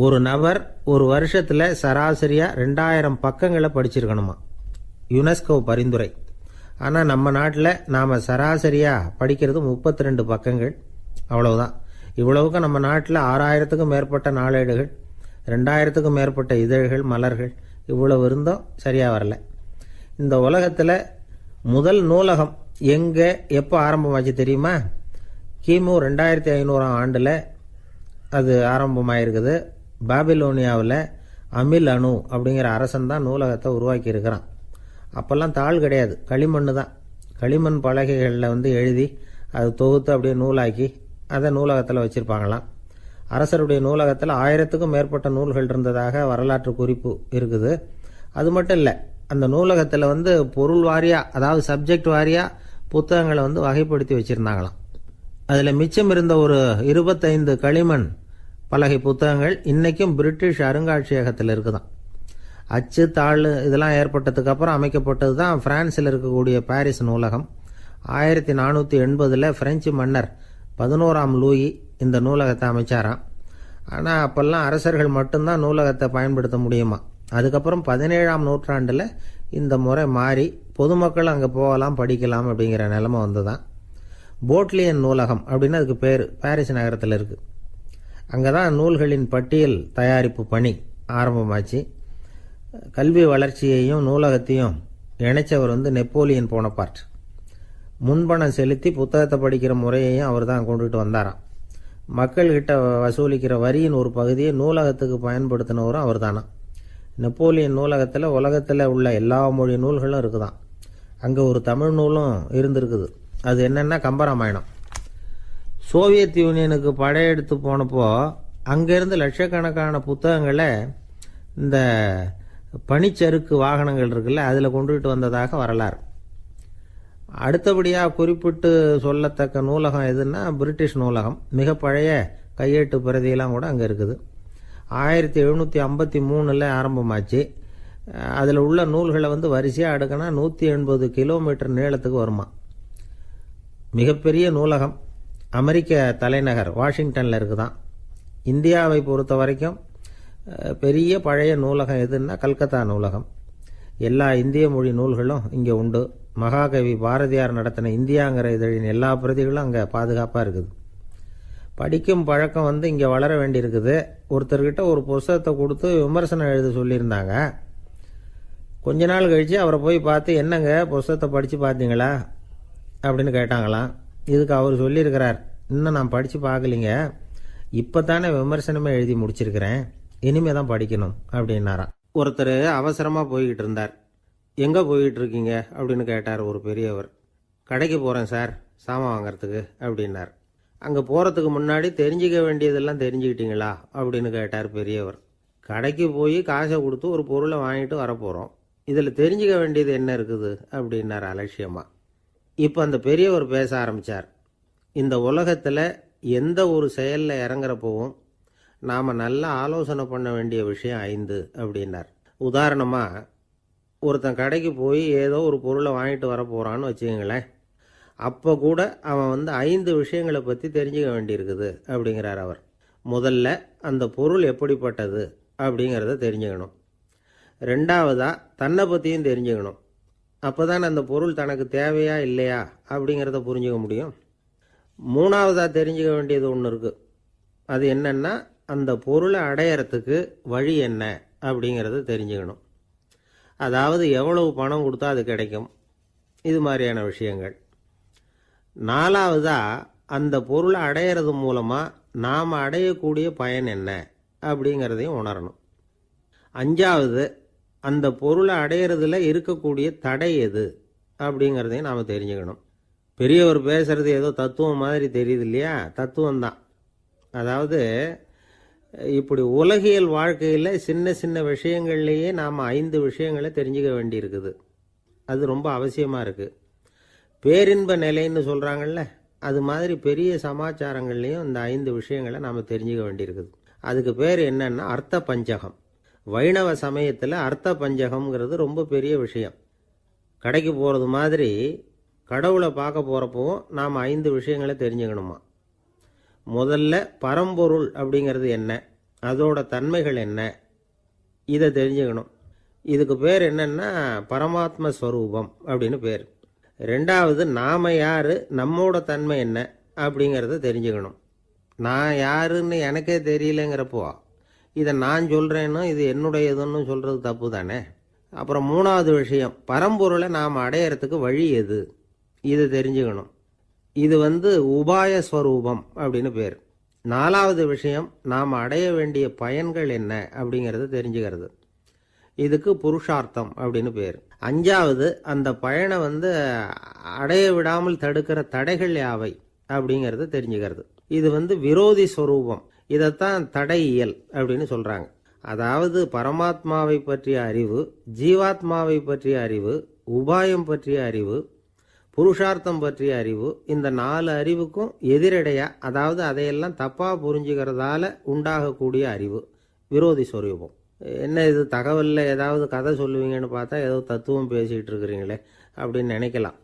ஒரு நபர் ஒரு வருஷத்தில் சராசரியாக 2000 பக்கங்களை படிச்சிருக்கணுமா, யுனெஸ்கோ பரிந்துரை. ஆனால் நம்ம நாட்டில் நாம் சராசரியாக படிக்கிறது 32 பக்கங்கள். அவ்வளவுதான். இவ்வளவுக்கு நம்ம நாட்டில் 6000க்கும் மேற்பட்ட நாளேடுகள், 2000க்கும் மேற்பட்ட இதழ்கள், மலர்கள், இவ்வளவு இருந்தோம் சரியாக வரல. இந்த உலகத்தில் முதல் நூலகம் எங்கே எப்போ ஆரம்பமாச்சு தெரியுமா? கிமு 2500ஆம் ஆண்டில் அது ஆரம்பமாயிருக்குது. பாபிலோனியாவில் அமில் அணு அப்படிங்கிற அரசன் தான் நூலகத்தை உருவாக்கி இருக்கிறான். அப்போல்லாம் தாள் கிடையாது, களிமண் தான். களிமண் பலகைகளில் எழுதி அது தொகுத்து அப்படியே நூலாக்கி அதை நூலகத்தில் வச்சுருப்பாங்களாம். அரசருடைய நூலகத்தில் 1000க்கும் மேற்பட்ட நூல்கள் இருந்ததாக வரலாற்று குறிப்பு இருக்குது. அது மட்டும் இல்லை, அந்த நூலகத்தில் பொருள் வாரியாக, அதாவது சப்ஜெக்ட் வாரியாக புத்தகங்களை வகைப்படுத்தி வச்சுருந்தாங்களாம். அதில் மிச்சம் இருந்த ஒரு 25 களிமண் பலகை புத்தகங்கள் இன்றைக்கும் பிரிட்டிஷ் அருங்காட்சியகத்தில் இருக்குதான். அச்சு, தாள் இதெல்லாம் ஏற்பட்டதுக்கு அப்புறம் அமைக்கப்பட்டது தான் பிரான்சில் இருக்கக்கூடிய பாரிஸ் நூலகம். 1480 பிரெஞ்சு மன்னர் 11ஆம் லூயி இந்த நூலகத்தை அமைச்சாராம். ஆனால் அப்போல்லாம் அரசர்கள் மட்டும்தான் நூலகத்தை பயன்படுத்த முடியுமா. அதுக்கப்புறம் 17ஆம் நூற்றாண்டில் இந்த முறை மாறி பொதுமக்கள் அங்கே போகலாம், படிக்கலாம் அப்படிங்கிற நிலைமை வந்துதான். போட்லியன் நூலகம் அப்படின்னு அதுக்கு பேர், பாரிஸ் நகரத்தில் இருக்குது. அங்கே தான் நூல்களின் பட்டியல் தயாரிப்பு பணி ஆரம்பமாச்சு. கல்வி வளர்ச்சியையும் நூலகத்தையும் இணைச்சவர் நெப்போலியன் போனபார்ட். முன்பணம் செலுத்தி புத்தகத்தை படிக்கிற முறையையும் அவர் தான் கொண்டுட்டு வந்தாராம். மக்கள்கிட்ட வசூலிக்கிற வரியின் ஒரு பகுதியை நூலகத்துக்கு பயன்படுத்தினவரும் அவர் தானா. நெப்போலியன் நூலகத்தில் உலகத்தில் உள்ள எல்லா மொழி நூல்களும் இருக்குதான். அங்கே ஒரு தமிழ் நூலும் இருந்திருக்குது. அது என்னென்னா கம்பராமாயணம். சோவியத் யூனியனுக்கு படையெடுத்து போனப்போ அங்கேருந்து லட்சக்கணக்கான புத்தகங்களை இந்த பனிச்சறுக்கு வாகனங்கள் இருக்குல்ல, அதில் கொண்டுகிட்டு வந்ததாக வரலாறு. அடுத்தபடியாக குறிப்பிட்டு சொல்லத்தக்க நூலகம் எதுன்னா பிரிட்டிஷ் நூலகம். மிக பழைய கையெட்டு பிரதியெல்லாம் கூட அங்கே இருக்குது. 1753 ஆரம்பமாச்சு. அதில் உள்ள நூல்களை வரிசையாக அடுக்கினா 180 கிலோமீட்டர் நீளத்துக்கு வருமா. மிகப்பெரிய நூலகம் அமெரிக்க தலைநகர் வாஷிங்டனில் இருக்குதான். இந்தியாவை பொறுத்த வரைக்கும் பெரிய பழைய நூலகம் எதுன்னா கல்கத்தா நூலகம். எல்லா இந்திய மொழி நூல்களும் இங்கே உண்டு. மகாகவி பாரதியார் நடத்தின இந்தியாங்கிற இதழின் எல்லா பிரதிகளும் அங்கே பாதுகாப்பாக இருக்குது. படிக்கும் பழக்கம் இங்கே வளர வேண்டியிருக்குது. ஒருத்தர்கிட்ட ஒரு புஸ்தகத்தை கொடுத்து விமர்சனம் எழுத சொல்லியிருந்தாங்க. கொஞ்ச நாள் கழித்து அவரை போய் பார்த்து, என்னங்க புஸ்தகத்தை படித்து பார்த்தீங்களா அப்படின்னு கேட்டாங்களாம். இதுக்கு அவர் சொல்லியிருக்கிறார், இன்னும் நான் படித்து பார்க்கலிங்க, இப்போ தானே விமர்சனமே எழுதி முடிச்சிருக்கிறேன், இனிமே தான் படிக்கணும் அப்படின்னாராம். ஒருத்தர் அவசரமாக போய்கிட்டு இருந்தார். எங்கே போய்கிட்டு இருக்கீங்க அப்படின்னு கேட்டார் ஒரு பெரியவர். கடைக்கு போகிறேன் சார், சாமான் வாங்கிறதுக்கு அப்படின்னார். அங்கே போகிறதுக்கு முன்னாடி தெரிஞ்சிக்க வேண்டியதெல்லாம் தெரிஞ்சுக்கிட்டீங்களா அப்படின்னு கேட்டார் பெரியவர். கடைக்கு போய் காசை கொடுத்து ஒரு பொருளை வாங்கிட்டு வரப்போகிறோம், இதில் தெரிஞ்சிக்க வேண்டியது என்ன இருக்குது அப்படின்னார் அலட்சியமாக. இப்போ அந்த பெரியவர் பேச ஆரம்பித்தார். இந்த உலகத்தில் எந்த ஒரு செயலில் இறங்குறப்போவும் நாம் நல்லா ஆலோசனை பண்ண வேண்டிய விஷயம் 5 அப்படின்னார். உதாரணமாக, ஒருத்தன் கடைக்கு போய் ஏதோ ஒரு பொருளை வாங்கிட்டு வர போகிறான்னு வச்சுக்கங்களேன். அப்போ கூட அவன் 5 விஷயங்களை பற்றி தெரிஞ்சுக்க வேண்டியிருக்குது அப்படிங்கிறார் அவர். முதல்ல அந்த பொருள் எப்படிப்பட்டது அப்படிங்கிறத தெரிஞ்சுக்கணும். ரெண்டாவதாக தன்னை பற்றியும் தெரிஞ்சுக்கணும். அப்போ தான் அந்த பொருள் தனக்கு தேவையா இல்லையா அப்படிங்கிறத புரிஞ்சுக்க முடியும். மூணாவதாக தெரிஞ்சுக்க வேண்டியது ஒன்று இருக்குது. அது என்னென்னா, அந்த பொருளை அடையறதுக்கு வழி என்ன அப்படிங்கிறத தெரிஞ்சுக்கணும். அதாவது எவ்வளவு பணம் கொடுத்தா அது கிடைக்கும், இது மாதிரியான விஷயங்கள். நாலாவதாக அந்த பொருளை அடையிறது மூலமாக நாம் அடையக்கூடிய பயன் என்ன அப்படிங்கிறதையும் உணரணும். அஞ்சாவது, அந்த பொருளை அடையிறதுல இருக்கக்கூடிய தடை எது அப்படிங்கிறதையும் நாம் தெரிஞ்சுக்கணும். பெரியவர் பேசுறது ஏதோ தத்துவம் மாதிரி தெரியுது இல்லையா, தத்துவம்தான். அதாவது இப்படி உலகியல் வாழ்க்கையில் சின்ன சின்ன விஷயங்கள்லேயே நாம் 5 விஷயங்களை தெரிஞ்சுக்க வேண்டியிருக்குது. அது ரொம்ப அவசியமாக இருக்குது. பேரின்ப நிலைன்னு சொல்கிறாங்கல்ல, அது மாதிரி பெரிய சமாச்சாரங்கள்லேயும் இந்த 5 விஷயங்களை நாம் தெரிஞ்சுக்க வேண்டியிருக்குது. அதுக்கு பேர் என்னன்னா அர்த்த பஞ்சகம். வைணவ சமயத்தில் அர்த்த பஞ்சகம்ங்கிறது ரொம்ப பெரிய விஷயம். கடைக்கு போகிறது மாதிரி கடவுளை பார்க்க போகிறப்பவும் நாம் 5 விஷயங்களை தெரிஞ்சுக்கணுமா. முதல்ல பரம்பொருள் அப்படிங்கிறது என்ன, அதோட தன்மைகள் என்ன, இதை தெரிஞ்சுக்கணும். இதுக்கு பேர் என்னன்னா பரமாத்ம ஸ்வரூபம் அப்படின்னு பேர். ரெண்டாவது, நாம் யார், நம்மோட தன்மை என்ன அப்படிங்கிறத தெரிஞ்சுக்கணும். நான் யாருன்னு எனக்கே தெரியலங்கிறப்போ இதை நான் சொல்கிறேன்னு இது என்னுடையதுன்னு சொல்கிறது தப்பு தானே. அப்புறம் மூணாவது விஷயம், பரம்பொருளை நாம் அடையிறதுக்கு வழி எது, இதை தெரிஞ்சுக்கணும். இது உபாய ஸ்வரூபம் அப்படின்னு பேர். நாலாவது விஷயம், நாம் அடைய வேண்டிய பயன்கள் என்ன அப்படிங்கிறது தெரிஞ்சுக்கிறது. இதுக்கு புருஷார்த்தம் அப்படின்னு பேர். அஞ்சாவது, அந்த பயனை அடைய விடாமல் தடுக்கிற தடைகள் யாவை அப்படிங்கிறது தெரிஞ்சுக்கிறது. இது விரோதி ஸ்வரூபம். இதைத்தான் தடையியல் அப்படின்னு சொல்கிறாங்க. அதாவது பரமாத்மாவை பற்றிய அறிவு, ஜீவாத்மாவை பற்றிய அறிவு, உபாயம் பற்றிய அறிவு, புருஷார்த்தம் பற்றிய அறிவு, இந்த 4 அறிவுக்கும் எதிரடையா, அதாவது அதையெல்லாம் தப்பாக புரிஞ்சுக்கிறதால உண்டாகக்கூடிய அறிவு விரோதி ஸ்வரூபம். என்ன இது தகவலில் ஏதாவது கதை சொல்லுவீங்கன்னு பார்த்தா ஏதோ தத்துவம் பேசிகிட்டு இருக்கிறீங்களே அப்படின்னு நினைக்கலாம்.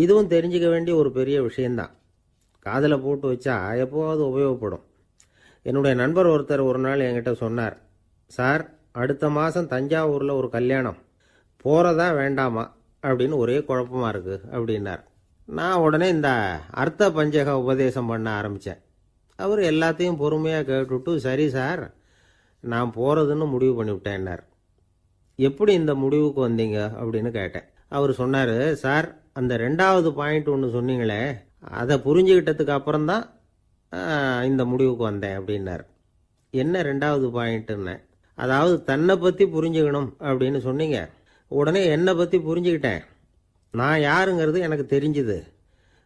இதுவும் தெரிஞ்சுக்க வேண்டிய ஒரு பெரிய விஷயந்தான். காதில் போட்டு வச்சா எப்போவாவது உபயோகப்படும். என்னுடைய நண்பர் ஒருத்தர் ஒரு நாள் என்கிட்ட சொன்னார், சார் அடுத்த மாதம் தஞ்சாவூரில் ஒரு கல்யாணம், போகிறதா வேண்டாமா அப்படின்னு ஒரே குழப்பமாக இருக்குது அப்படின்னார். நான் உடனே இந்த அர்த்த பஞ்சக உபதேசம் பண்ண ஆரம்பித்தேன். அவர் எல்லாத்தையும் பொறுமையாக கேட்டுவிட்டு, சரி சார் நான் போகிறதுன்னு முடிவு பண்ணிவிட்டேன்னார். எப்படி இந்த முடிவுக்கு வந்தீங்க அப்படின்னு கேட்டேன். அவர் சொன்னார், சார் அந்த 2வது பாயிண்ட் ஒன்று சொன்னீங்களே, அதை புரிஞ்சுக்கிட்டதுக்கு அப்புறம்தான் இந்த முடிவுக்கு வந்தேன் அப்படின்னார். என்ன 2வது பாயிண்ட்டுன்னு? அதாவது தன்னை பற்றி புரிஞ்சுக்கணும் அப்படின்னு சொன்னீங்க. உடனே என்னை பற்றி புரிஞ்சுக்கிட்டேன், நான் யாருங்கிறது எனக்கு தெரிஞ்சுது,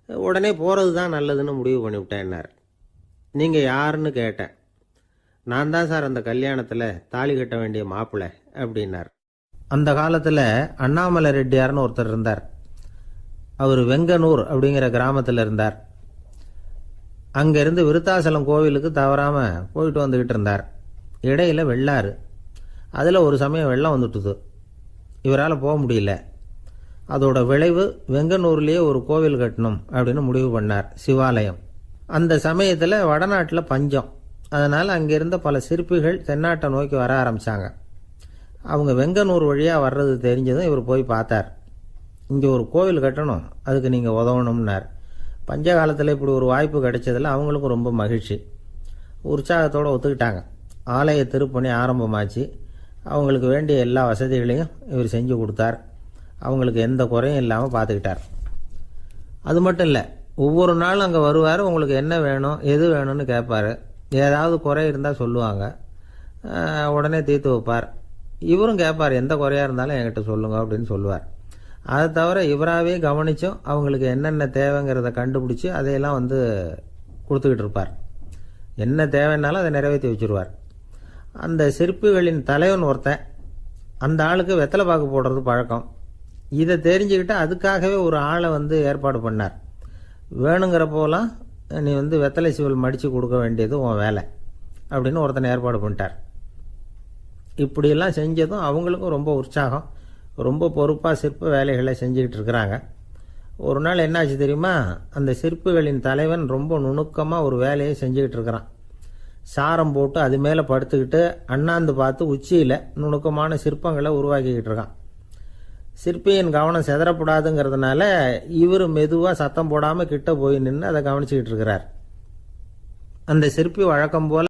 உடனே போகிறது தான் நல்லதுன்னு முடிவு பண்ணிவிட்டேன்னார். நீங்கள் யாருன்னு கேட்டேன். நான் தான் சார் அந்த கல்யாணத்தில் தாலி கட்ட வேண்டிய மாப்பிள்ளை அப்படின்னார். அந்த காலத்தில் அண்ணாமலை ரெட்டியார்னு ஒருத்தர் இருந்தார். அவர் வெங்கனூர் அப்படிங்கிற கிராமத்தில் இருந்தார். அங்கேருந்து விருத்தாசலம் கோவிலுக்கு தவறாமல் போயிட்டு வந்துக்கிட்டு இருந்தார். இடையில் வெள்ளாறு, அதில் ஒரு சமயம் வெள்ளம் வந்துட்டுது. இவரால் போக முடியல. அதோட விளைவு வெங்கனூர்லேயே ஒரு கோவில் கட்டணும் அப்படின்னு முடிவு பண்ணார், சிவாலயம். அந்த சமயத்தில் வடநாட்டில் பஞ்சம். அதனால் அங்கே இருந்த பல சிற்பிகள் தென்னாட்டை நோக்கி வர ஆரம்பித்தாங்க. அவங்க வெங்கனூர் வழியாக வர்றது தெரிஞ்சதும் இவர் போய் பார்த்தார். இங்கே ஒரு கோவில் கட்டணும், அதுக்கு நீங்கள் உதவணும்னார். பஞ்ச காலத்தில் இப்படி ஒரு வாய்ப்பு கிடைச்சதில் அவங்களுக்கும் ரொம்ப மகிழ்ச்சி. உற்சாகத்தோடு ஒத்துக்கிட்டாங்க. ஆலய திருப்பணி ஆரம்பமாச்சு. அவங்களுக்கு வேண்டிய எல்லா வசதிகளையும் இவர் செஞ்சு கொடுத்தார். அவங்களுக்கு எந்த குறையும் இல்லாமல் பார்த்துக்கிட்டார். அது மட்டும் இல்லை, ஒவ்வொரு நாளும் அங்கே வருவார். உங்களுக்கு என்ன வேணும் எது வேணும்னு கேட்பார். ஏதாவது குறை இருந்தால் சொல்லுவாங்க, உடனே தீர்த்து வைப்பார். இவரும் கேட்பார், எந்த குறையாக இருந்தாலும் என்கிட்ட சொல்லுங்க அப்படின்னு சொல்லுவார். அதை தவிர இவராகவே கவனிச்சும் அவங்களுக்கு என்னென்ன தேவைங்கிறத கண்டுபிடிச்சி அதையெல்லாம் கொடுத்துக்கிட்டு இருப்பார். என்ன தேவைன்னாலும் அதை நிறைவேற்றி வச்சுருவார். அந்த சிற்பிகளின் தலைவன் ஒருத்தன், அந்த ஆளுக்கு வெத்தலை பாக்கு போடுறது பழக்கம். இதை தெரிஞ்சுக்கிட்டு அதுக்காகவே ஒரு ஆளை ஏற்பாடு பண்ணார். வேணுங்கிறப்போலாம் நீ வெத்தலை சீவல் மடித்து கொடுக்க வேண்டியது உன் வேலை அப்படின்னு ஒருத்தனை ஏற்பாடு பண்ணிட்டார். இப்படியெல்லாம் செஞ்சதும் அவங்களுக்கும் ரொம்ப உற்சாகம். ரொம்ப பொறுப்பாக சிற்ப வேலைகளை செஞ்சுக்கிட்டு இருக்கிறாங்க. ஒரு நாள் என்னாச்சு தெரியுமா? அந்த சிற்பிகளின் தலைவன் ரொம்ப நுணுக்கமாக ஒரு வேலையை செஞ்சுக்கிட்டு இருக்கிறான். சாரம் போட்டு அது மேலே படுத்துக்கிட்டு அண்ணாந்து பார்த்து உச்சியில் நுணுக்கமான சிற்பங்களை உருவாக்கிக்கிட்டு இருக்கான். சிற்பியின் கவனம் செதறப்படாதுங்கிறதுனால இவர் மெதுவாக சத்தம் போடாமல் கிட்ட போய் நின்று அதை கவனிச்சுக்கிட்டு இருக்கிறார். அந்த சிற்பி வழக்கம் போல்